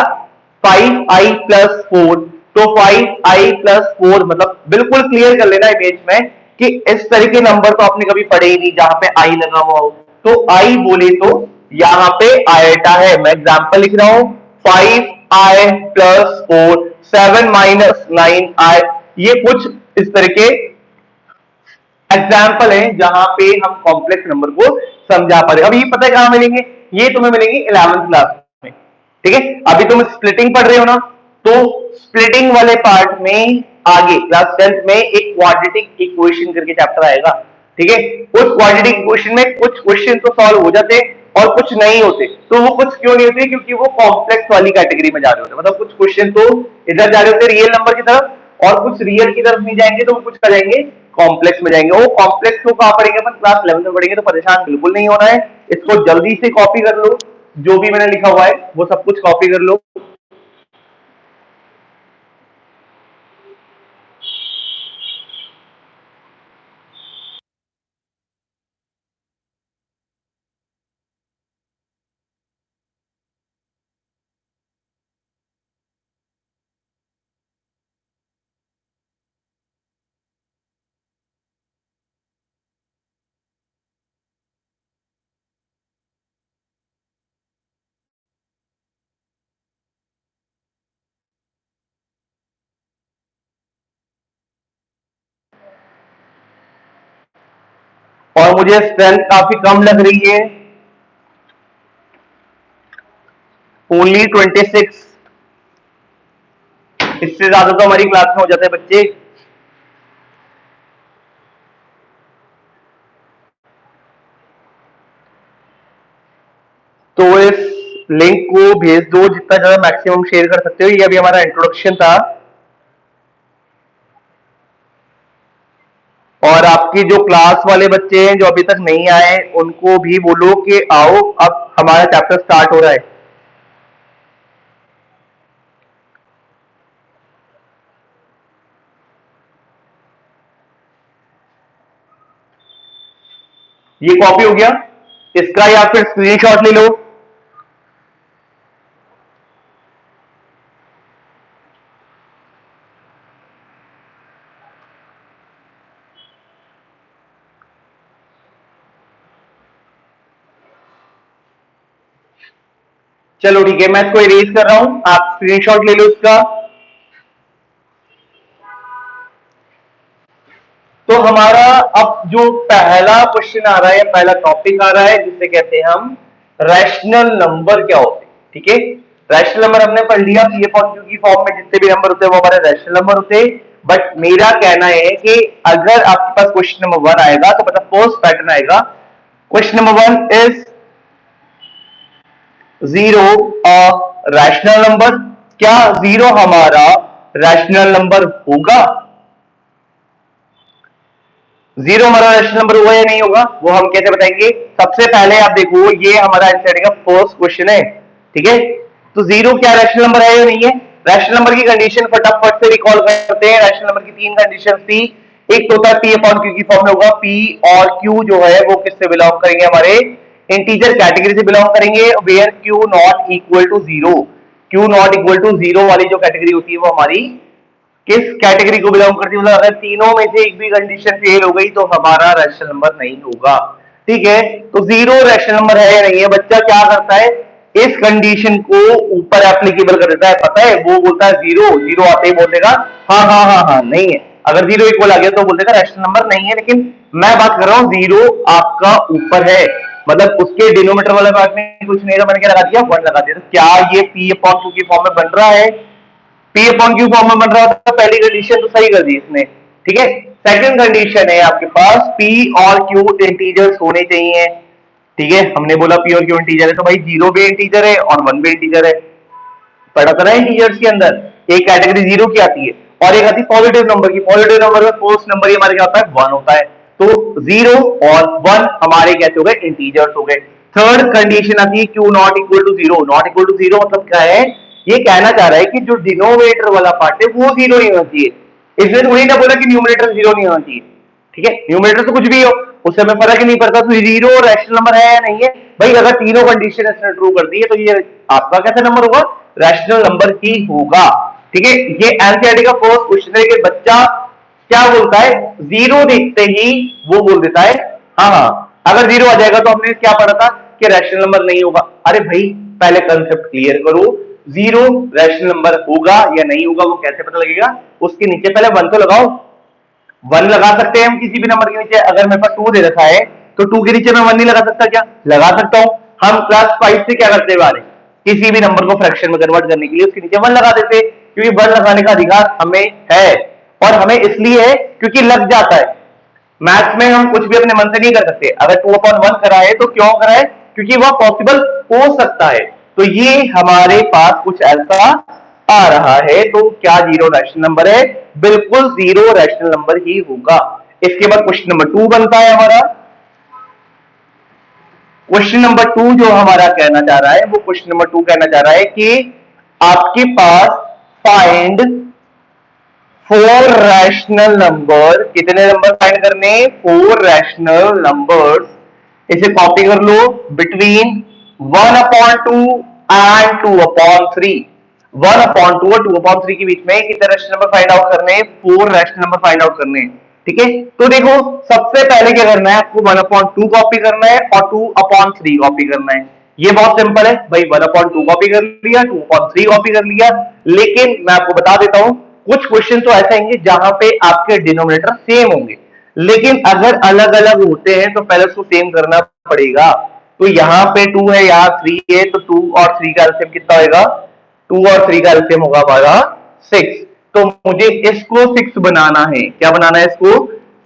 5i+4, तो 5i+4 मतलब बिल्कुल क्लियर कर लेना इमेज में कि इस तरह के नंबर तो आपने कभी पढ़े ही नहीं जहां पे आई लगा हुआ हो। तो आई बोले तो यहां पे आयटा है। मैं एग्जांपल लिख रहा हूं, 5i+4, 7-9i। ये कुछ इस तरह के एग्जाम्पल है जहां पे हम कॉम्प्लेक्स नंबर को समझा पा रहे। अब ये पता है कहां मिलेंगे? ये तुम्हें मिलेंगे 11th क्लास में, ठीक है। अभी तुम स्प्लिटिंग पढ़ रहे हो ना, तो स्प्लिटिंग वाले पार्ट में आगे क्लास 10th में एक क्वाड्रेटिक इक्वेशन करके चैप्टर आएगा, ठीक है। उस क्वाड्रेटिक इक्वेशन में कुछ क्वेश्चन तो सॉल्व हो जाते और कुछ नहीं होते। तो वो कुछ क्यों नहीं होते? क्योंकि वो कॉम्प्लेक्स वाली कैटेगरी में जा रहे होते। मतलब कुछ क्वेश्चन तो इधर जा रहे होते रियल नंबर की तरफ, और कुछ रियल की तरफ नहीं जाएंगे, तो वो कुछ कर जाएंगे कॉम्प्लेक्स में जाएंगे। वो कॉम्प्लेक्स को कहां पढ़ेंगे अपन? क्लास 11 में पढ़ेंगे। तो परेशान बिल्कुल नहीं होना है, इसको जल्दी से कॉपी कर लो, जो भी मैंने लिखा हुआ है वो सब कुछ कॉपी कर लो। और मुझे स्ट्रेंथ काफी कम लग रही है, ओनली 26। इससे ज्यादा तो हमारी क्लास में हो जाते हैं बच्चे। लिंक को भेज दो, जितना ज्यादा मैक्सिमम शेयर कर सकते हो। ये अभी हमारा इंट्रोडक्शन था। और आपके जो क्लास वाले बच्चे हैं जो अभी तक नहीं आए, उनको भी बोलो कि आओ, अब हमारा चैप्टर स्टार्ट हो रहा है। ये कॉपी हो गया इसका, या फिर स्क्रीनशॉट ले लो। चलो ठीक है, मैं इसको इरेज कर रहा हूं, आप स्क्रीनशॉट ले लो इसका। तो हमारा अब जो पहला क्वेश्चन आ रहा है, पहला टॉपिक आ रहा है, जिसे कहते हैं हम रैशनल नंबर क्या होते हैं। ठीक है, रैशनल नंबर हमने पढ़ लिया, पी अपॉन क्यू की फॉर्म में जितने भी नंबर होते हैं वो हमारे रैशनल नंबर होते हैं। बट मेरा कहना है कि अगर आपके पास क्वेश्चन नंबर 1 आएगा तो मतलब फर्स्ट पैटर्न आएगा, question number 1 is zero a rational number. क्या जीरो हमारा रैशनल नंबर होगा? जीरो हमारा रैशनल नंबर होगा या नहीं होगा, वो हम कैसे बताएंगे? सबसे पहले आप देखो, ये हमारा आंसर का फर्स्ट क्वेश्चन है। ठीक है, तो जीरो क्या रैशनल नंबर है या नहीं है? रैशनल नंबर की कंडीशन फटाफट से रिकॉल करते हैं। रैशनल नंबर की तीन कंडीशन थी। एक तो होता है पी अपॉन क्यू की फॉर्म में होगा, पी और क्यू जो है वो किससे बिलोंग करेंगे? हमारे इंटीजर कैटेगरी से बिलोंग करेंगे, where Q not equal to zero. Q not equal to zero वाली जो कैटेगरी होती है वो हमारी किस कैटेगरी को बिलोंग करती है? मतलब अगर तीनों में से एक भी कंडीशन फेल हो गई तो हमारा रैशनल नंबर नहीं होगा। ठीक है, तो जीरो रैशनल नंबर है या नहीं है? बच्चा क्या करता है, इस कंडीशन को ऊपर एप्लीकेबल कर देता है। पता है, वो बोलता है जीरो, जीरो आते ही बोल देगा हाँ हाँ हाँ हाँ नहीं है। अगर जीरो इक्वल आ गया तो बोल देगा रैशनल नंबर नहीं है। लेकिन मैं बात कर रहा हूं जीरो आपका ऊपर है, मतलब उसके डिनोमीटर वाले पार्ट में कुछ नहीं था, मैंने क्या लगा दिया? 1 लगा दिया। तो क्या ये पी अपॉन क्यू की फॉर्म में बन रहा है? पी अपॉन क्यू फॉर्म में बन रहा था। पहली कंडीशन तो सही कर दी इसने। ठीक है, सेकंड कंडीशन है आपके पास पी और क्यू इंटीजर्स होने चाहिए। ठीक है, हमने बोला पी और क्यू इंटीजर है, तो भाई जीरो भी इंटीजर है और 1 भी इंटीजर है। पढ़ा था ना इंटीजर्स के अंदर, एक कैटेगरी जीरो की आती है और एक आती है पॉजिटिव नंबर की। पॉजिटिव नंबर में फर्स्ट नंबर ही हमारे क्या होता है? 1 होता है। तो जीरो और 1 हमारे कैसे हो गए? इंटीजर्स हो गए। थर्ड कंडीशन आती है Q not equal to zero. Not equal to zero मतलब क्या है? ये कहना चाह रहा है कि जो डिनोमिनेटर वाला पार्ट है वो जीरो नहीं होना चाहिए। इसने थोड़ी ना बोला कि न्यूमरेटर जीरो नहीं होना चाहिए। ठीक है, न्यूमरेटर तो कुछ भी हो, उससे हमें फर्क ही नहीं पड़ता। तो जीरो रैशनल नंबर है या नहीं है? भाई अगर तीनों कंडीशन इसने ट्रू कर दी है तो ये आपका कैसा नंबर होगा? रैशनल नंबर ही होगा। ठीक है, ये एनसीईआरटी का फर्स्ट क्वेश्चन है कि बच्चा क्या बोलता है, जीरो देखते ही वो बोल देता है हाँ हाँ। अगर जीरो आ जाएगा तो हमने क्या पढ़ा था कि रैशनल नंबर नहीं होगा। अरे भाई पहले कंसेप्ट क्लियर करो, जीरो रैशनल नंबर होगा या नहीं होगा वो कैसे पता लगेगा? उसके नीचे पहले 1 तो लगाओ। 1 लगा सकते हैं हम किसी भी नंबर के नीचे। अगर मेरे पास 2 दे रखा है तो 2 के नीचे मैं 1 नहीं लगा सकता क्या? लगा सकता हूं। हम क्लास 5 से क्या करते हैं, किसी भी नंबर को फ्रैक्शन में कन्वर्ट करने के लिए उसके नीचे 1 लगा देते, क्योंकि 1 लगाने का अधिकार हमें है। और हमें इसलिए है क्योंकि लग जाता है। मैथ्स में हम कुछ भी अपने मन से नहीं कर सकते। अगर 2/1 करा है तो क्यों करा है? क्योंकि वह पॉसिबल हो सकता है। तो ये हमारे पास कुछ ऐसा आ रहा है। तो क्या जीरो रैशनल नंबर है? बिल्कुल जीरो रैशनल नंबर ही होगा। इसके बाद क्वेश्चन नंबर 2 बनता है हमारा। क्वेश्चन नंबर 2 जो हमारा कहना चाह रहा है, वो क्वेश्चन नंबर 2 कहना चाह रहा है कि आपके पास फाइंड 4 रैशनल नंबर। कितने नंबर फाइंड करने? 4 रैशनल नंबर्स। इसे कॉपी कर लो, बिटवीन 1/2 एंड 2/3। 1/2 और 2/3 के बीच में कितने रैशनल नंबर फाइंड आउट करने? 4 रैशनल नंबर फाइंड आउट करने। ठीक है, तो देखो सबसे पहले क्या करना है आपको? 1/2 कॉपी करना है और 2/3 कॉपी करना है। ये बहुत सिंपल है भाई, 1/2 कॉपी कर लिया, 2/3 कॉपी कर लिया। लेकिन मैं आपको बता देता हूं, कुछ क्वेश्चन तो ऐसे आएंगे जहां पे आपके डिनोमिनेटर सेम होंगे, लेकिन अगर अलग अलग होते हैं तो पहले उसको सेम करना पड़ेगा। तो यहाँ पे 2 है, यहाँ 3 है, तो 2 और 3 का एलसीएम कितना होगा? 2 और 3 का एलसीएम होगा हमारा 6। तो मुझे इसको 6 बनाना है। क्या बनाना है? इसको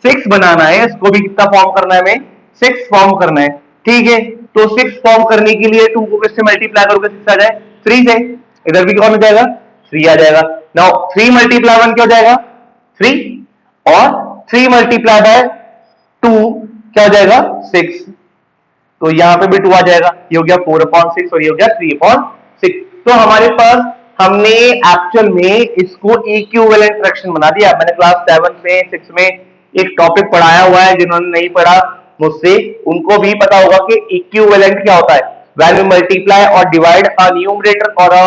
6 बनाना है। इसको भी कितना फॉर्म करना है हमें? 6 फॉर्म करना है। ठीक है, तो 6 फॉर्म करने के लिए 2 को किससे मल्टीप्लाई करोगे 6 आ जाए 3 से, इधर भी कौन हो जाएगा 3 आ जाएगा। नाउ 3 मल्टीप्लाई 1 क्या हो जाएगा 3 और 3 मल्टीप्लाई बाय 2 क्या हो जाएगा 6, तो यहां पे भी 2 आ जाएगा, ये हो गया 4/6 और ये हो गया 3/6। तो हमारे पास हमने एक्चुअल में इसको इक्विवेलेंट फ्रैक्शन बना दिया। मैंने क्लास 7 में 6 में एक टॉपिक पढ़ाया हुआ है, जिन्होंने नहीं पढ़ा मुझसे उनको भी पता होगा कि इक्विवेलेंट क्या होता है, when we multiply or divide a numerator or a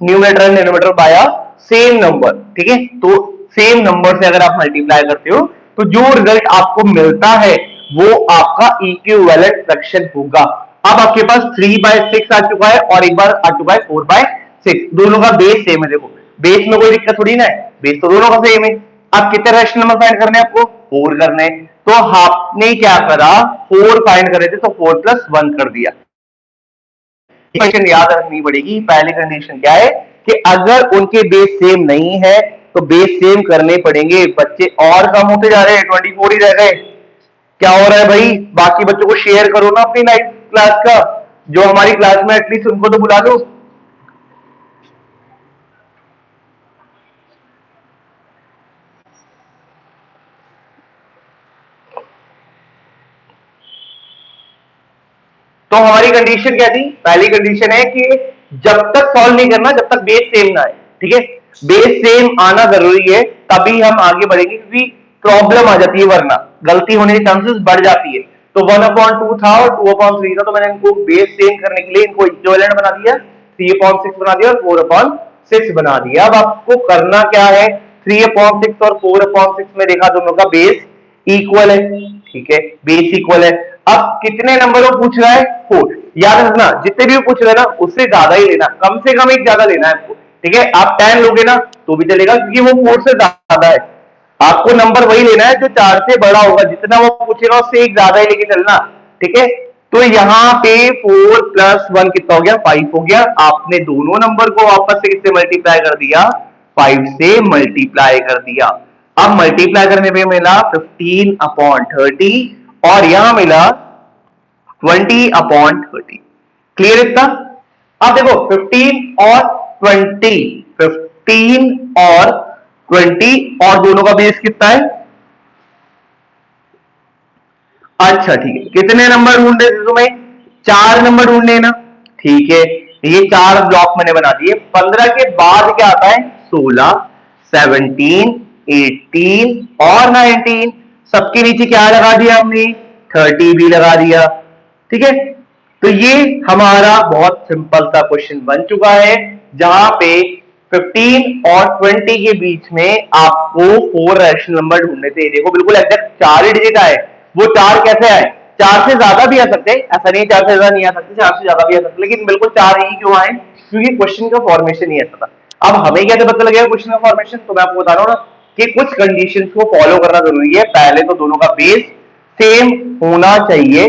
numerator and denominator by a same number. ठीक है, तो सेम नंबर से अगर आप मल्टीप्लाई करते हो तो जो रिजल्ट आपको मिलता है वो आपका इक्विवेलेंट फ्रैक्शन होगा। अब आपके पास 3/6 आ चुका है और एक बार आ चुका है 4/6, दोनों का बेस सेम है। देखो बेस में कोई दिक्कत थोड़ी ना है, बेस तो दोनों का सेम है। अब कितने रैशनल नंबर फाइंड करने हैं आपको 4 करने हैं, तो आपने क्या करा 4 फाइंड करे थे तो 4 + 1 कर दिया। कंडीशन याद रखनी पड़ेगी। पहली कंडीशन क्या है कि अगर उनके बेस सेम नहीं है तो बेस सेम करने पड़ेंगे। बच्चे और कम होते जा रहे हैं, 24 ही रह गए, क्या हो रहा है भाई, बाकी बच्चों को शेयर करो ना अपनी नाइट क्लास का, जो हमारी क्लास में एटलीस्ट उनको तो बुला लो। तो हमारी कंडीशन क्या थी, पहली कंडीशन है कि जब तक सॉल्व नहीं करना जब तक बेस सेम ना आए। ठीक है, बेस सेम आना जरूरी है तभी हम आगे बढ़ेंगे, क्योंकि प्रॉब्लम आ जाती है वरना गलती होने के चांसेस बढ़ जाती है। तो 1/2 था और 2/3 था, तो मैंने इनको बेस सेम करने के लिए इनको इक्विवेलेंट बना दिया, 3/6 बना दिया और 4/6 बना दिया। अब आपको करना क्या है, 3/6 और 4/6 में देखा दोनों का बेस इक्वल है। ठीक है, बेस इक्वल है। अब कितने नंबर को पूछ रहा है 4, याद रखना जितने भी पूछ रहे हैं ना उससे ज्यादा ही लेना, कम से कम एक ज्यादा लेना है आपको। ठीक है, आप 10 लोगे ना तो भी चलेगा क्योंकि वो 4 से ज्यादा है। आपको नंबर वही लेना है जो 4 से बड़ा होगा, जितना वो पूछेगा उससे एक ज्यादा ही लेके चलना। ठीक है, तो यहाँ पे 4 + 1 कितना हो गया 5 हो गया। आपने दोनों नंबर को वापस से किससे मल्टीप्लाई कर दिया 5 से मल्टीप्लाई कर दिया। अब मल्टीप्लाई करने पे मिला 15/30 और यहां मिला 20/30। क्लियर इतना। अब देखो 15 और 20, 15 और 20 और दोनों का बेस कितना है, अच्छा ठीक है, कितने नंबर ढूंढने थे तुम्हें 4 नंबर ढूंढने ना। ठीक है, ये 4 ब्लॉक मैंने बना दिए। 15 के बाद क्या आता है 16, 17, 18 और 19, सबके नीचे क्या लगा दिया हमने 30 भी लगा दिया। ठीक है, तो ये हमारा बहुत सिंपल सा क्वेश्चन बन चुका है, जहां पे 15 और 20 के बीच में आपको 4 रैशनल नंबर ढूंढने थे। देखो बिल्कुल एग्जैक्ट 4 ही डिजिट आए, वो 4 कैसे आए, 4 से ज्यादा भी आ सकते, ऐसा नहीं 4 से ज्यादा नहीं आ सकते, 4 से ज्यादा भी आ सकते, लेकिन बिल्कुल 4 ही क्यों आए, क्योंकि क्वेश्चन का फॉर्मेशन ही ऐसा था। अब हमें कैसे पता लगेगा क्वेश्चन का फॉर्मेशन, तो मैं आपको बता रहा हूं ना कि कुछ कंडीशंस को फॉलो करना जरूरी है। पहले तो दोनों का बेस सेम होना चाहिए,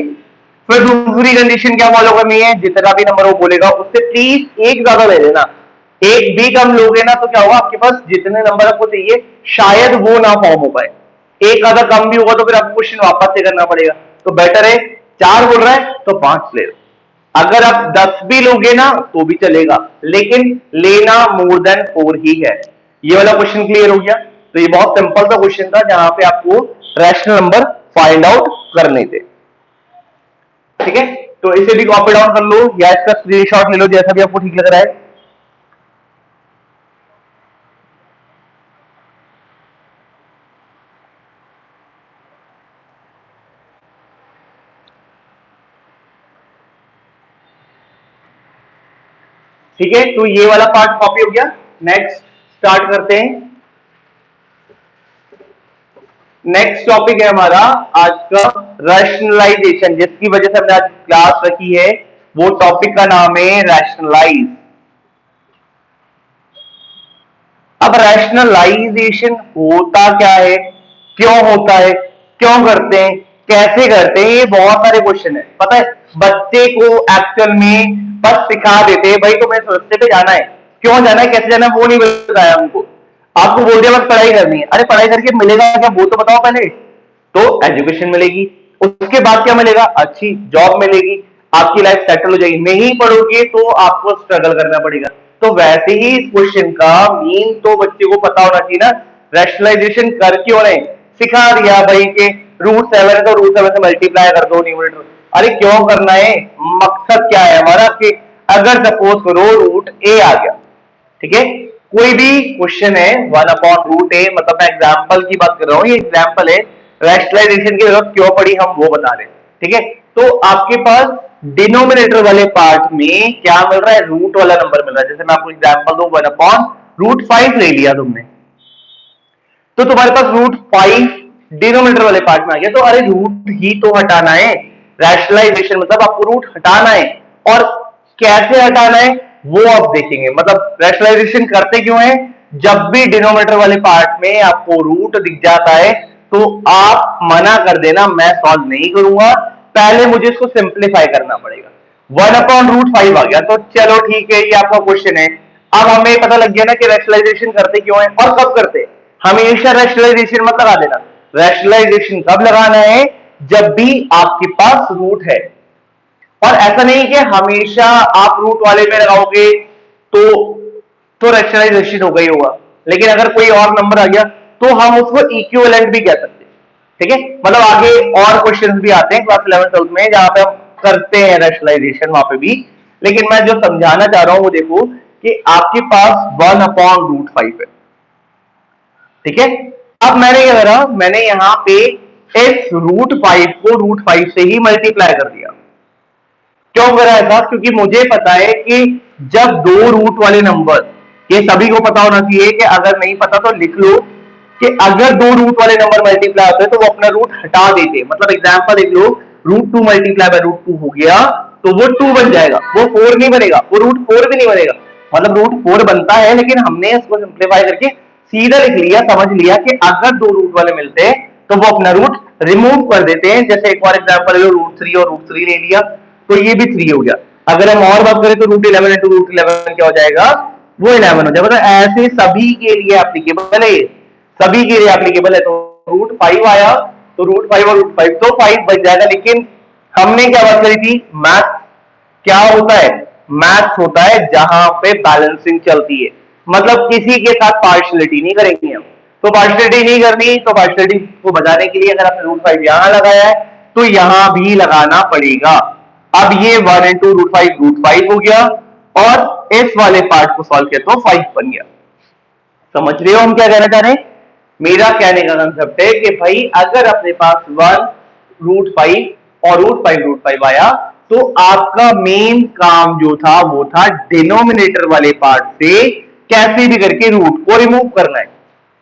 फिर दूसरी कंडीशन क्या फॉलो करनी है, जितना भी नंबर वो बोलेगा उससे प्लीज एक ज्यादा ले लेना। एक भी कम लोगे ना तो क्या होगा, आपके पास जितने नंबर आपको चाहिए शायद वो ना फॉर्म हो पाए, एक आधा कम भी होगा तो फिर आपको क्वेश्चन वापस से करना पड़ेगा। तो बेटर है 4 बोल रहा है तो 5 ले लो, अगर आप 10 भी लोगे ना तो भी चलेगा, लेकिन लेना मोर देन 4 ही है। ये वाला क्वेश्चन क्लियर हो गया। तो ये बहुत सिंपल सा क्वेश्चन था जहां पे आपको रैशनल नंबर फाइंड आउट करने थे। ठीक है, तो इसे भी कॉपी डाउन कर लो या इसका स्क्रीनशॉट ले लो, जैसा भी आपको ठीक लग रहा है। ठीक है, तो ये वाला पार्ट कॉपी हो गया। नेक्स्ट स्टार्ट करते हैं। नेक्स्ट टॉपिक है हमारा आज का रैशनलाइजेशन, जिसकी वजह से हमने आज क्लास रखी है, वो टॉपिक का नाम है रैशनलाइज। अब रैशनलाइजेशन होता क्या है, क्यों होता है, क्यों करते हैं, कैसे करते हैं, ये बहुत सारे क्वेश्चन है। पता है बच्चे को एक्चुअल में बस सिखा देते हैं, भाई तुम्हें रस्ते पे जाना है, क्यों जाना है कैसे जाना है वो नहीं बताया हमको। आपको बोल दिया बस पढ़ाई करनी है, अरे पढ़ाई करके मिलेगा क्या वो तो बताओ पहले। तो एजुकेशन मिलेगी, उसके बाद क्या मिलेगा, अच्छी जॉब मिलेगी, आपकी लाइफ सेटल हो जाएगी। नहीं पढ़ोगे तो आपको स्ट्रगल करना पड़ेगा। तो वैसे ही इस क्वेश्चन का मीन तो बच्चे को पता होना चाहिए ना, रैशनलाइजेशन कर क्यों रहे, सिखा दिया भाई के √7 है तो √7 से मल्टीप्लाई कर दो न्यूमरेटर। अरे क्यों करना है, मकसद क्या है हमारा कि अगर सपोज करो √a आ गया, ठीक है, कोई भी क्वेश्चन है 1/√a, मतलब मैं एग्जाम्पल की बात कर रहा हूँ, ये एग्जाम्पल है, रैशनलाइजेशन की जरूरत क्यों पड़ी हम वो बता रहे हैं, ठीक है। तो आपके पास डिनोमिनेटर वाले पार्ट में क्या मिल रहा है, रूट वाला नंबर मिल रहा है। जैसे मैं आपको एग्जाम्पल दूं, 1/√5 ले लिया तुमने, तो तुम्हारे पास √5 डिनोमिनेटर वाले पार्ट में आ गया, तो अरे रूट ही तो हटाना है, रैशनलाइजेशन मतलब आपको रूट हटाना है, और कैसे हटाना है वो आप देखेंगे। मतलब रैशनलाइजेशन करते क्यों है, जब भी डिनोमिनेटर वाले पार्ट में आपको रूट दिख जाता है तो आप मना कर देना, मैं सॉल्व नहीं करूंगा, पहले मुझे इसको सिंप्लीफाई करना पड़ेगा। 1/√5 आ गया तो चलो ठीक है, ये आपका क्वेश्चन है। अब हमें पता लग गया ना कि रैशनलाइजेशन करते क्यों है और कब करते हैं। हमेशा रैशनलाइजेशन मत लगा देना, रैशनलाइजेशन कब लगाना है, जब भी आपके पास रूट है। और ऐसा नहीं कि हमेशा आप रूट वाले में लगाओगे तो रैशनलाइजेशन होगा ही होगा, लेकिन अगर कोई और नंबर आ गया तो हम उसको इक्विवेलेंट भी कह सकते हैं, ठीक है। मतलब आगे और क्वेश्चंस भी आते हैं क्लास 11th-12th में जहां पे हम करते हैं रैशनलाइजेशन, वहां पे भी। लेकिन मैं जो समझाना चाह रहा हूं वो देखो कि आपके पास 1/√5 है, ठीक है। अब मैंने क्या करा, मैंने यहां पे इस √5 को √5 से ही मल्टीप्लाई कर दिया। क्यों करा ऐसा, क्योंकि मुझे पता है कि जब दो रूट वाले नंबर, ये सभी को पता होना चाहिए कि अगर नहीं पता तो लिख लो कि अगर दो रूट वाले नंबर मल्टीप्लाई होते हैं तो वो अपना रूट हटा देते। मतलब एग्जांपल देख लो, √2 मल्टीप्लाई बाय √2 हो गया तो वो 2 बन जाएगा, वो 4 नहीं बनेगा, वो √4 भी नहीं बनेगा। मतलब √4 बनता है, लेकिन हमने इसको सिंप्लीफाई करके सीधा लिख लिया, समझ लिया कि अगर दो रूट वाले मिलते हैं तो वो अपना रूट रिमूव कर देते हैं। जैसे एक और एग्जांपल ले लो, √3 और √3 ले लिया तो ये भी 3 हो गया। अगर हम और बात करें तो √11 इंटू √11 क्या हो जाएगा, वो 11 हो जाएगा। मतलब ऐसे सभी के लिए एप्लीकेबल है, सभी के लिए एप्लीकेबल है। तो √5 आया तो √5 और √5 तो 5 बच जाएगा। लेकिन हमने क्या बात करी थी, मैथ क्या होता है, मैथ्स होता है जहां पे बैलेंसिंग चलती है। मतलब किसी के साथ पार्शियलिटी नहीं करेंगे हम, तो पार्शियलिटी नहीं करनी, तो पार्शियलिटी को बचाने के लिए अगर आपने √5 यहां लगाया है तो यहां भी लगाना पड़ेगा। अब ये 1 इंटू √5 √5 हो गया, और इस वाले पार्ट को सॉल्व किया तो 5 बन गया। समझ रहे हो हम क्या कहना चाह रहे हैं। मेरा कहने का कंसेप्ट है कि भाई अगर अपने पास 1√5 और √5 आया तो आपका मेन काम जो था वो था डिनोमिनेटर वाले पार्ट से कैसे भी करके रूट को रिमूव करना है।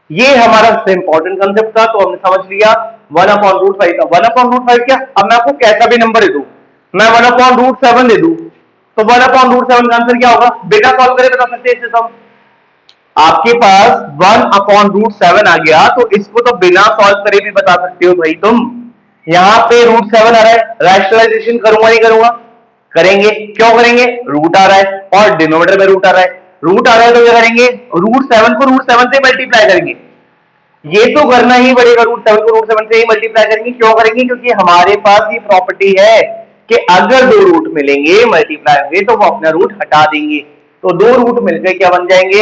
ये हमारा सबसे इंपॉर्टेंट कंसेप्ट था, तो हमने समझ लिया 1/√5 का। 1/√5 क्या, अब मैं आपको कैसा भी नंबर दे दूं, मैं 1/√7 दे दूं तो 1/√7 का आंसर क्या होगा, बेटा सॉल्व करे बता सकते हैं इससे। सब आपके पास 1/√7 आ गया तो इसको तो बिना सॉल्व करे भी बता सकते हो भाई तुम। यहां पे √7 आ रहा है, रैशनलाइजेशन करूंगा नहीं करूंगा, करेंगे। क्यों करेंगे, रूट आ रहा है और डिनोमिनेटर में रूट आ रहा है। रूट आ रहा है तो क्या करेंगे, √7 को √7 से मल्टीप्लाई करेंगे। ये तो करना ही पड़ेगा, √7 को √7 से ही मल्टीप्लाई करेंगे। क्यों करेंगे, क्योंकि हमारे पास ये प्रॉपर्टी है कि अगर दो रूट मिलेंगे मल्टीप्लाई होंगे तो वो अपना रूट हटा देंगे। तो दो रूट मिलकर क्या बन जाएंगे,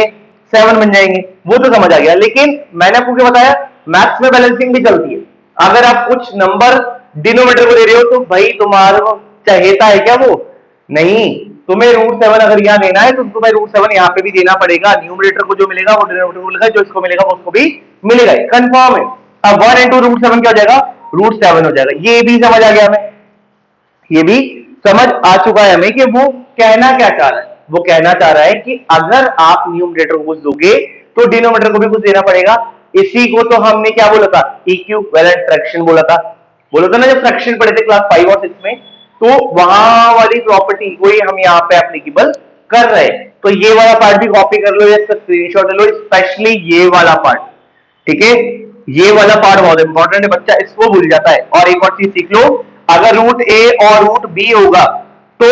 7 बन जाएंगे। वो तो समझ आ गया। लेकिन मैंने आपको क्या बताया, मैथ्स में बैलेंसिंग भी चलती है। अगर आप कुछ नंबर डिनोमिनेटर को दे रहे हो तो भाई तुम्हारा चहेता है क्या वो, नहीं। तुम्हें √7 अगर यहाँ देना है तो तुम्हें √7 यहाँ पे भी देना पड़ेगा। न्यूमरेटर को जो मिलेगा वो डिनोमिनेटर को मिलेगा, जो इसको मिलेगा वो उसको भी मिलेगा, कंफर्म है। अब 1 इंटू √7 क्या हो जाएगा, √7 हो जाएगा। ये भी समझ आ गया हमें, ये भी समझ आ चुका है हमें कि वो कहना क्या चाह रहा है। वो कहना चाह रहा है कि अगर आप न्यूमरेटर को कुछ दोगे तो डिनोमिनेटर को भी कुछ देना पड़ेगा। इसी को तो हमने क्या बोला था, इक्विवेलेंट फ्रैक्शन बोला था। बोला था ना जब फ्रैक्शन पढ़े थे क्लास 5 और 6 में, तो वहां वाली प्रॉपर्टी को ही हम यहाँ पे एप्लीकेबल कर रहे हैं। तो ये वाला पार्ट भी कॉपी कर लो या इसका स्क्रीनशॉट ले लो, स्पेशली ये वाला पार्ट, ठीक है। ये वाला पार्ट बहुत इंपॉर्टेंट है, बच्चा इसको भूल जाता है। और एक और चीज सीख लो, अगर √a और √b होगा तो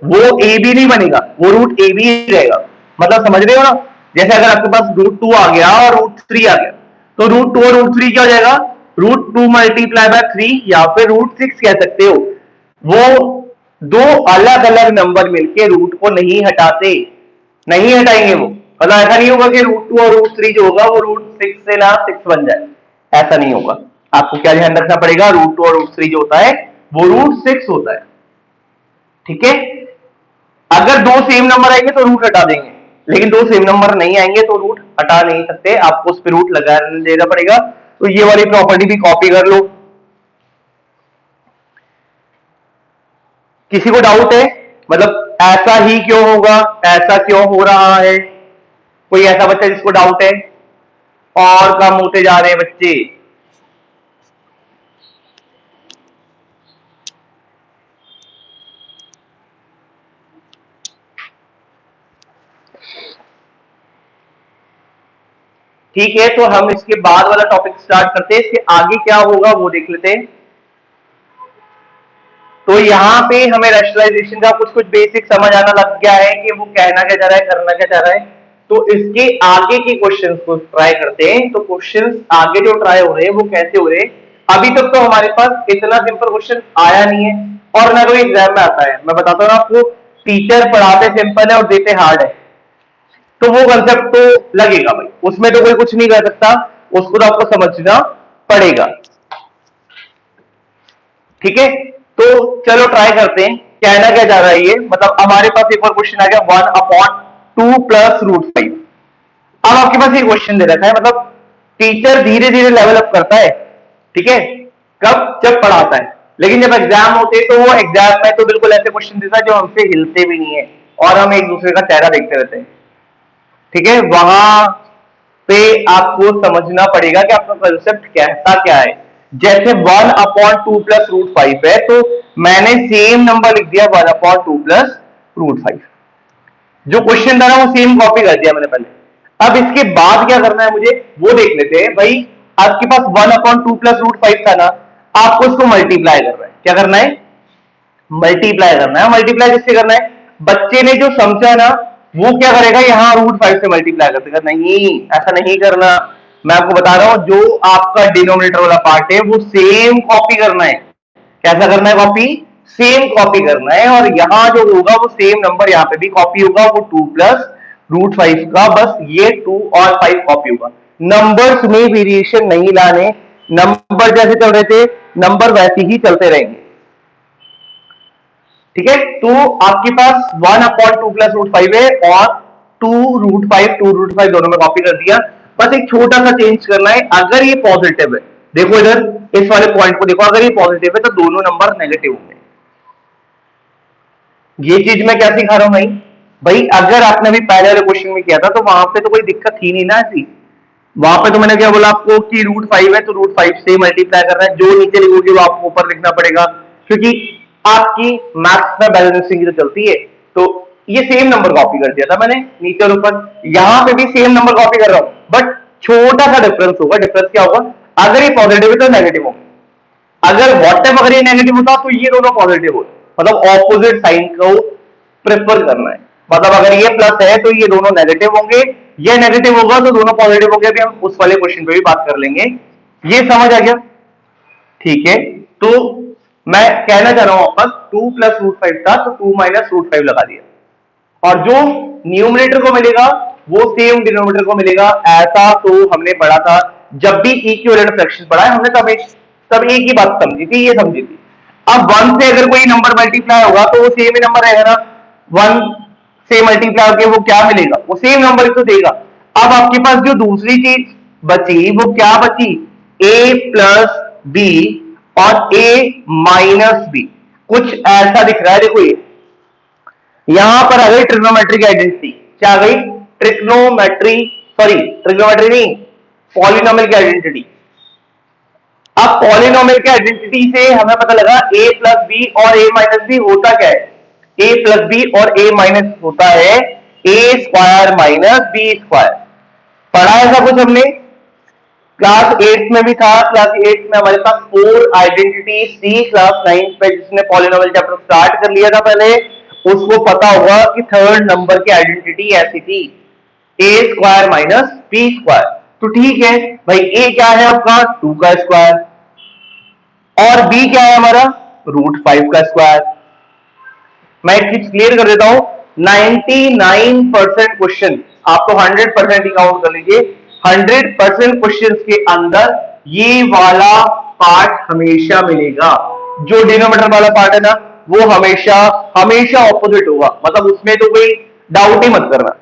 वो a b नहीं बनेगा, वो √ab रहेगा। मतलब समझ रहे हो ना, जैसे अगर आपके पास √2 आ गया और √3 आ गया तो √2 और √3 क्या हो जाएगा, √2 मल्टीप्लाई बाय 3 या फिर √6 कह सकते हो। वो दो अलग अलग नंबर मिलके रूट को नहीं हटाते, नहीं हटाएंगे वो। मतलब ऐसा नहीं होगा कि √2 और √3 जो होगा वो √6 से ना 6 बन जाए, ऐसा नहीं होगा। आपको क्या ध्यान रखना पड़ेगा, √2 और √3 जो होता है वो √6 होता है। ठीक है, अगर दो सेम नंबर आएंगे तो रूट हटा देंगे, लेकिन दो सेम नंबर नहीं आएंगे तो रूट हटा नहीं सकते, आपको उस पर रूट लगा देना पड़ेगा। तो ये वाली प्रॉपर्टी भी कॉपी कर लो। किसी को डाउट है, मतलब ऐसा ही क्यों होगा, ऐसा क्यों हो रहा है? कोई ऐसा बच्चा जिसको डाउट है? और कम होते जा रहे हैं बच्चे। ठीक है, तो हम इसके बाद वाला टॉपिक स्टार्ट करते हैं। इसके आगे क्या होगा वो देख लेते हैं। तो यहाँ पे हमें रैशनलाइजेशन का कुछ कुछ बेसिक समझ आना लग गया है कि वो कहना क्या चाह रहा है, करना क्या चाह रहा है। तो इसके आगे के क्वेश्चंस को ट्राई करते हैं। तो क्वेश्चंस आगे जो ट्राई हो रहे हैं वो कैसे हो रहे हैं? अभी तक तो हमारे पास इतना सिंपल क्वेश्चन आया नहीं है और ना कोई एग्जाम में आता है। मैं बताता हूँ आपको, टीचर पढ़ाते सिंपल है और देते हार्ड है, तो वो कंसेप्ट तो लगेगा भाई, उसमें तो कोई कुछ नहीं कर सकता, उसको तो आपको समझना पड़ेगा। ठीक है, तो चलो ट्राई करते हैं। कहना क्या जा रहा है ये, मतलब हमारे पास एक और क्वेश्चन आ गया 1/2 प्लस √5। अब आपके पास ये क्वेश्चन दे रखा है, मतलब टीचर धीरे धीरे लेवल अप करता है। ठीक है, कब? जब पढ़ाता है, लेकिन जब एग्जाम होते हैं तो वो एग्जाम में तो बिल्कुल ऐसे क्वेश्चन देता है जो हमसे हिलते भी नहीं है और हम एक दूसरे का चेहरा देखते रहते हैं। ठीक है, वहां पे आपको समझना पड़ेगा कि आपका कंसेप्ट कहता क्या है। जैसे 1/2 प्लस √5 है, तो मैंने सेम नंबर लिख दिया 1/2 प्लस √5। जो क्वेश्चन था ना वो सेम कॉपी कर दिया मैंने पहले। अब इसके बाद क्या करना है मुझे वो देख लेते हैं। भाई आपके पास 1/2 प्लस √5 था ना, आपको इसको मल्टीप्लाई करना है। क्या करना है? मल्टीप्लाई करना है। मल्टीप्लाई किससे करना है? बच्चे ने जो समझा ना वो क्या करेगा, यहाँ √5 से मल्टीप्लाई कर देगा। नहीं, ऐसा नहीं करना। मैं आपको बता रहा हूं, जो आपका डिनोमिनेटर वाला पार्ट है वो सेम कॉपी करना है। कैसा करना है? कॉपी, सेम कॉपी करना है। और यहाँ जो होगा वो सेम नंबर यहाँ पे भी कॉपी होगा, वो 2 प्लस √5 का, बस ये 2 और 5 कॉपी होगा। नंबर्स में वेरिएशन नहीं लाने, नंबर जैसे चल रहे थे नंबर वैसे ही चलते रहेंगे। ठीक है, तो आपके पास 1/2 प्लस √5 है और 2 √5 दोनों में कॉपी कर दिया। बस एक छोटा सा चेंज करना है। अगर ये पॉजिटिव है, देखो इधर इस वाले पॉइंट को देखो, अगर ये पॉजिटिव है तो दोनों नंबर नेगेटिव होंगे। ये चीज मैं क्या सिखा रहा हूं भाई? भाई अगर आपने भी पहले वाले क्वेश्चन में किया था तो वहां पे तो कोई दिक्कत थी नहीं ना ऐसी। वहां पे तो मैंने क्या बोला आपको कि √5 है तो √5 से मल्टीप्लाई करना है, जो नीचे लिखोगे वो आपको ऊपर लिखना पड़ेगा, क्योंकि आपकी मैथ्स में बैलेंसिंग तो चलती है। तो ये सेम नंबर कॉपी कर दिया था मैंने नीचे और ऊपर, यहां पे भी सेम नंबर कॉपी कर रहा हूं, बट छोटा सा डिफरेंस होगा। डिफरेंस क्या होगा? अगर ये पॉजिटिव है तो नेगेटिव होगा, अगर व्हाट्सएप अगर ये नेगेटिव होता तो ये दोनों पॉजिटिव होते। मतलब ऑपोजिट साइन को प्रेफर करना है। मतलब अगर ये प्लस है तो ये दोनों नेगेटिव होंगे, ये नेगेटिव होगा तो दोनों पॉजिटिव होंगे। अभी हम उस वाले क्वेश्चन पे भी बात कर लेंगे। ये समझ आ गया? ठीक है, तो मैं कहना चाह रहा हूं वापस, 2 प्लस √5 था तो 2 माइनस √5 लगा दिया, और जो न्यूमरेटर को मिलेगा वो सेम डिनोमिनेटर को मिलेगा। ऐसा तो हमने पढ़ा था जब भी इक्विवेलेंट फ्रैक्शन पढ़ा है हमने, तब एक ही बात समझी थी, ये समझी थी। अब 1 से अगर कोई नंबर मल्टीप्लाई होगा तो वो सेम ही नंबर रहेगा ना। 1 से मल्टीप्लाई होकर वो क्या मिलेगा? वो सेम नंबर ही तो देगा। अब आपके पास जो दूसरी चीज बची वो क्या बची? a प्लस बी और a माइनस बी। कुछ ऐसा दिख रहा है, देखो ये यहां पर आ गई ट्रिग्नोमेट्रिक आइडेंटिटी। क्या आ गई? ट्रिग्नोमेट्री, सॉरी ट्रिग्नोमेट्री नहीं, पॉलिनोमियल की आइडेंटिटी। अब पॉलिनोमियल की आइडेंटिटी से हमें पता लगा a प्लस बी और a माइनस बी होता क्या है? a प्लस बी और a माइनस होता है a square minus B square. पढ़ा ऐसा कुछ हमने? क्लास 8 में भी था। क्लास 8 में हमारे पास 4 आइडेंटिटी थी। क्लास 9 में जिसने पॉलिनोमियल चैप्टर स्टार्ट कर लिया था पहले, उसको पता होगा कि थर्ड नंबर की आइडेंटिटी ऐसी थी, a square minus B square. तो ठीक है भाई, a क्या है आपका? 2 का स्क्वायर, और बी क्या है हमारा, √5 का स्क्वायर। मैं एक चीज क्लियर कर देता हूं, 99% क्वेश्चन, आप तो 100% ही काउंट कर लीजिए, 100% क्वेश्चन के अंदर ये वाला पार्ट हमेशा मिलेगा। जो डिनोमिनेटर वाला पार्ट है ना, वो हमेशा हमेशा ऑपोजिट होगा, मतलब उसमें तो कोई डाउट ही मत करना,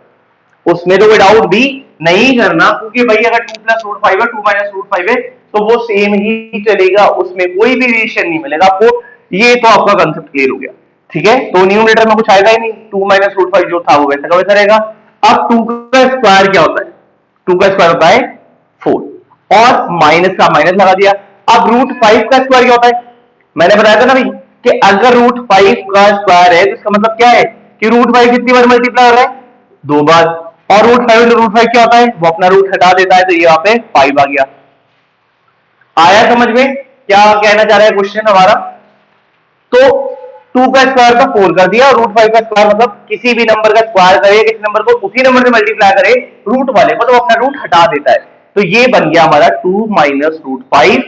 उसमें तो कोई डाउट भी नहीं करना, क्योंकि भाई अगर 2+√5 है, 2 - √5 है, तो वो सेम ही चलेगा, उसमें कोई भी वेरिएशन नहीं मिलेगा आपको। ये तो आपका कंसेप्ट क्लियर हो गया, ठीक है। तो न्यूमरेटर में कुछ आएगा ही नहीं, 2 - √5 जो था वो वैसा का वैसा रहेगा। अब 2 का स्क्वायर क्या होता है, 2 का स्क्वायर होता है 4, और माइनस का माइनस लगा दिया। अब √5 का स्क्वायर क्या होता है, मैंने बताया था ना भाई कि अगर √5 का स्क्वायर है तो इसका मतलब क्या है कि √5 कितनी बार मल्टीप्लाई हो रहा है, 2 बार, और √5 क्या होता है, वो अपना रूट हटा देता है, तो ये यहाँ पे 5 आ गया। आया समझ में क्या कहना चाह रहा है क्वेश्चन हमारा। तो 2 का स्क्वायर का 4 कर दिया, और √5 का स्क्वायर मतलब किसी भी नंबर का स्क्वायर करे, किसी नंबर को उसी नंबर से मल्टीप्लाई करे रूट वाले को, तो अपना रूट हटा देता है। तो ये बन गया हमारा 2 - √5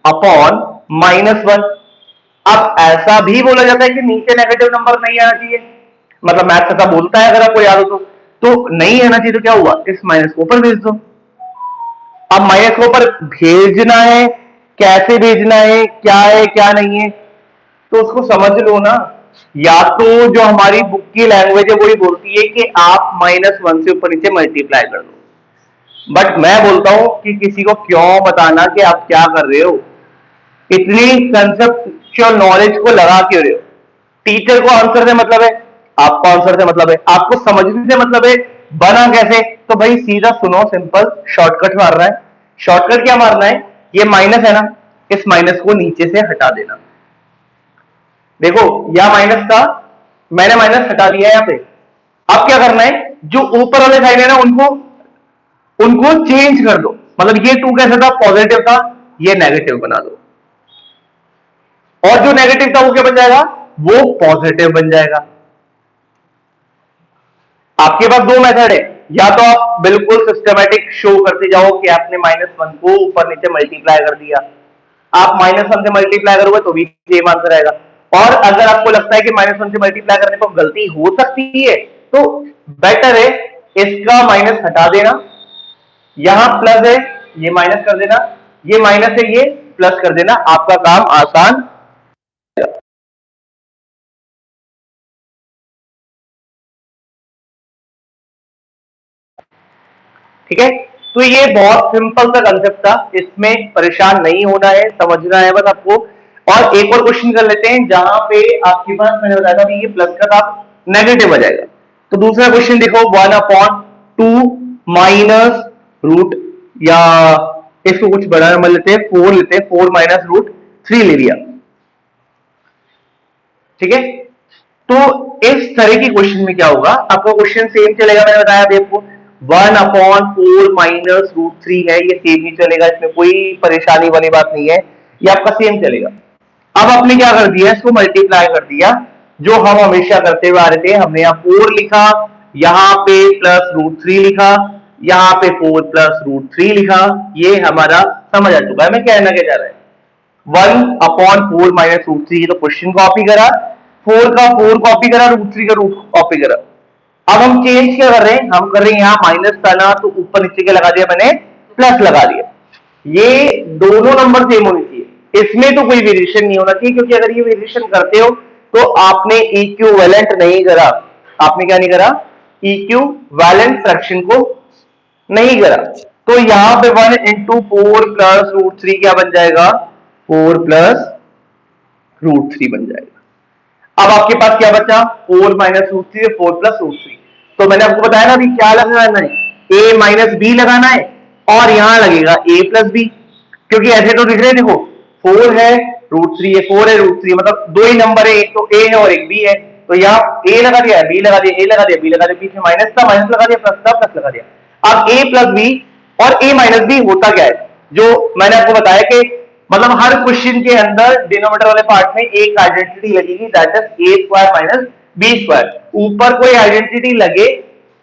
अपॉन -1। अब ऐसा भी बोला जाता है कि नीचे नेगेटिव नंबर नहीं आना चाहिए, मतलब मैथ्स ऐसा बोलता है, अगर आपको याद हो तो नहीं आना चाहिए, तो क्या हुआ, इस माइनस को ऊपर भेज दो। अब माइनस को ऊपर भेजना है, कैसे भेजना है, क्या है क्या नहीं है, तो उसको समझ लो ना। या तो जो हमारी बुक की लैंग्वेज है वही बोलती है कि आप -1 से ऊपर नीचे मल्टीप्लाई कर दो, बट मैं बोलता हूं कि किसी को क्यों बताना कि आप क्या कर रहे हो, इतनी कंसेप्चुअल नॉलेज को लगा क्यों रहे हो। टीचर को आंसर से मतलब है, आपको आंसर से मतलब है, आपको समझने से मतलब है, बना कैसे, तो भाई सीधा सुनो, सिंपल शॉर्टकट मारना है। शॉर्टकट क्या मारना है, ये माइनस है ना, इस माइनस को नीचे से हटा देना। देखो यह माइनस था, मैंने माइनस हटा दिया यहां पे। अब क्या करना है, जो ऊपर वाले साइड है ना, उनको उनको चेंज कर दो, मतलब ये 2 कैसा था, पॉजिटिव था, ये नेगेटिव बना दो, और जो नेगेटिव था वो क्या बन जाएगा, वो पॉजिटिव बन जाएगा। आपके पास दो मेथड है, या तो आप बिल्कुल सिस्टमेटिक शो करते जाओ कि आपने -1 को ऊपर नीचे मल्टीप्लाई कर दिया, आप -1 से मल्टीप्लाई करोगे तो भी सेम आंसर आएगा। और अगर आपको लगता है कि -1 से मल्टीप्लाई करने पर गलती हो सकती है, तो बेटर है इसका माइनस हटा देना, यहां प्लस है ये माइनस कर देना, ये माइनस है ये प्लस कर देना, आपका काम आसान। ठीक है, तो ये बहुत सिंपल सा कंसेप्ट था, इसमें परेशान नहीं होना है, समझना है बस आपको। और एक और क्वेश्चन कर लेते हैं जहां पे आपके पास मैंने बताया था कि ये प्लस का था, नेगेटिव आ जाएगा। तो दूसरा क्वेश्चन देखो, 1/2 माइनस रूट, या इसको कुछ बड़ा नंबर लेते हैं, 4 लेते हैं, 4 - √3 ले लिया, ठीक है। तो इस तरह की क्वेश्चन में क्या होगा, आपका क्वेश्चन सेम चलेगा, मैंने बताया अभी आपको 1/4 - √3 है, ये सेम ही चलेगा, इसमें कोई परेशानी वाली बात नहीं है, ये आपका सेम चलेगा। अब आपने क्या कर दिया, इसको मल्टीप्लाई कर दिया, जो हम हमेशा करते हुए आ रहे थे, हमने यहाँ 4 लिखा, यहाँ पे +√3 लिखा, यहाँ पे 4 +√3 लिखा, ये हमारा समझ आ चुका है मैं कहना क्या चाह रहा है। 1/4 - √3 तो क्वेश्चन कॉपी करा, 4 का 4 कॉपी करा, √3 का रूट कॉपी करा। अब हम चेंज क्या कर रहे हैं, हम कर रहे हैं यहाँ माइनस था ना, तो ऊपर नीचे क्या लगा दिया मैंने, प्लस लगा दिया। ये दोनों नंबर सेम होने चाहिए, इसमें तो कोई वेरिएशन नहीं होना चाहिए, क्योंकि अगर ये वेरिएशन करते हो तो आपने इक्विवेलेंट नहीं करा। आपने क्या नहीं करा, इक्विवेलेंट फ्रैक्शन को नहीं करा। तो यहां पे 1/4 + √3 क्या बन जाएगा, 4 + √3 बन जाएगा। अब आपके पास क्या बचा, 4 - √3, 4 + √3। तो मैंने आपको बताया ना अभी क्या लगाना है, a - b लगाना है, और यहां लगेगा a + b, क्योंकि ऐसे तो दिख रहे हैं, देखो 4 है √3 है, 4 है √3, मतलब दो ही नंबर है, एक तो a है और एक b है। तो यहाँ a लगा दिया, b लगा दिया, a लगा दिया, b लगा दिया, बीच में माइनस था, माइनस लगा दिया, प्लस था, प्लस लगा दिया। अब a + b और a - b होता क्या है, जो मैंने आपको बताया कि मतलब हर क्वेश्चन के अंदर डिनोमिनेटर वाले पार्ट में एक आइडेंटिटी लगेगी, दैट इज a² - b²। ऊपर कोई आइडेंटिटी लगे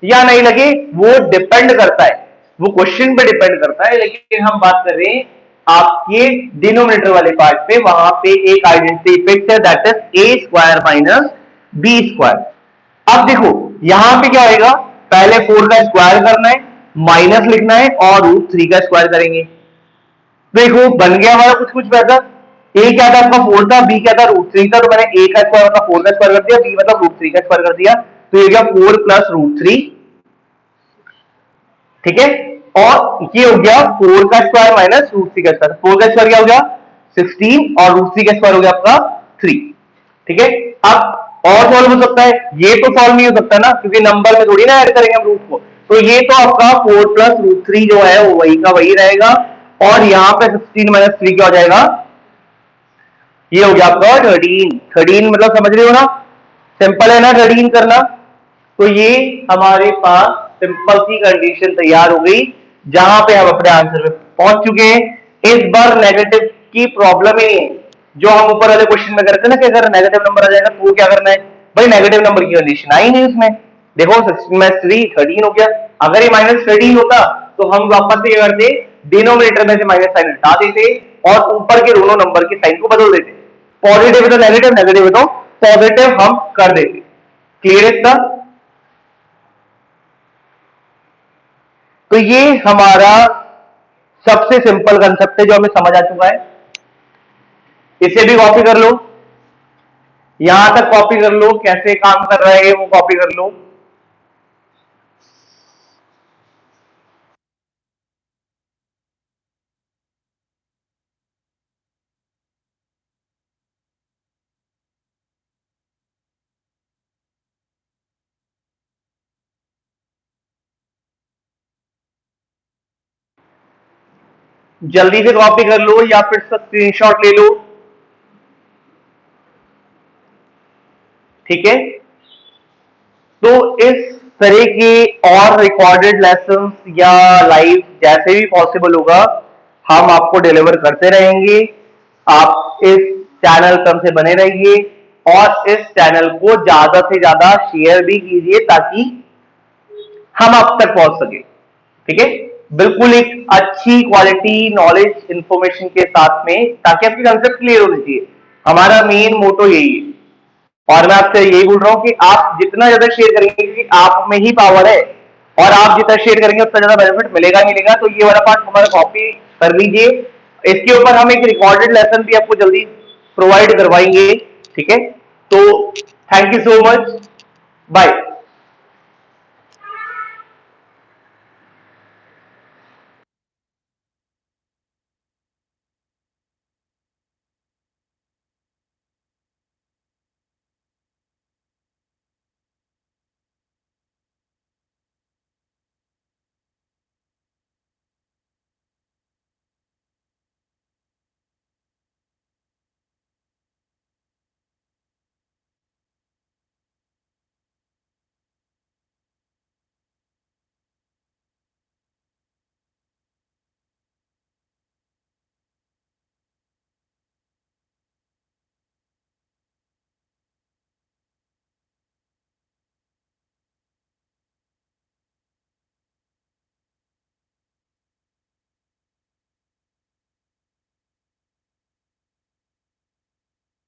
या नहीं लगे वो डिपेंड करता है, वो क्वेश्चन पे डिपेंड करता है, लेकिन हम बात कर रहे हैं आपके डिनोमिनेटर वाले पार्ट पे वहां पे एक आइडेंटिटी फिक्स है, that is A square minus B square. अब देखो यहां पे क्या होएगा, पहले 4 का स्क्वायर करना है, माइनस लिखना है और √3 का स्क्वायर करेंगे। देखो बन गया हमारा कुछ कुछ वैसा। ए क्या था आपका 4 था, बी क्या था √3 था, तो मैंने ए का स्क्वायर मतलब 4 का स्क्वायर कर दिया, बी मतलब √3 का स्क्वायर कर दिया, तो ये गया 4 प्लस √3। ठीक है, और ये हो गया 4 का स्क्वायर माइनस √3 का स्क्वायर। 4 का स्क्वायर क्या हो गया 16 और √3 का स्क्वायर हो गया आपका 3। ठीक है, अब और सॉल्व हो सकता है, ये तो सॉल्व नहीं हो सकता ना, क्योंकि नंबर में थोड़ी ना ऐड करेंगे हम रूट को, तो ये तो आपका 4 प्लस √3 जो है वो वही का वही रहेगा, और यहां पे 16 माइनस 3 क्या हो जाएगा, ये हो गया आपका 13। 13 मतलब समझ रहे हो ना, सिंपल है ना 13 करना। तो ये हमारे पास सिंपल सी कंडीशन तैयार हो गई, जहां पे हम अपने आंसर पे पहुंच चुके हैं। इस बार नेगेटिव की प्रॉब्लम ही नहीं है, जो हम ऊपर वाले क्वेश्चन में करते हैं ना कि अगर नेगेटिव नंबर आ जाएगा तो क्या करना है, भाई नेगेटिव नंबर की कंडीशन आई नहीं उसमें। देखो 16 में 3 13 हो गया, अगर ये -13 होता तो हम वापस से क्या करते, डिनोमिनेटर में से माइनस साइन हटा देते और ऊपर के दोनों नंबर के साइन को बदल देते, पॉजिटिव है तो नेगेटिव, नेगेटिव है तो पॉजिटिव हम कर देते। क्लियर है इसका? तो ये हमारा सबसे सिंपल कंसेप्ट है जो हमें समझ आ चुका है। इसे भी कॉपी कर लो, यहां तक कॉपी कर लो, कैसे काम कर रहा है वो कॉपी कर लो। जल्दी से कॉपी कर लो या फिर स्क्रीनशॉट ले लो। ठीक है, तो इस तरह के और रिकॉर्डेड लेसन या लाइव जैसे भी पॉसिबल होगा हम आपको डिलीवर करते रहेंगे। आप इस चैनल पर से बने रहिए और इस चैनल को ज्यादा से ज्यादा शेयर भी कीजिए ताकि हम आप तक पहुंच सके। ठीक है, बिल्कुल एक अच्छी क्वालिटी नॉलेज इंफॉर्मेशन के साथ में, ताकि आपकी कंसेप्ट क्लियर होनी चाहिए। हमारा मेन मोटो यही है, और मैं आपसे यही बोल रहा हूं कि आप जितना ज्यादा शेयर करेंगे, क्योंकि आप में ही पावर है, और आप जितना शेयर करेंगे उतना ज्यादा बेनिफिट मिलेगा मिलेगा। तो ये वाला पार्ट हमारा कॉपी कर लीजिए। इसके ऊपर हम एक रिकॉर्डेड लेसन भी आपको जल्दी प्रोवाइड करवाएंगे। ठीक है, तो thank you so much, bye.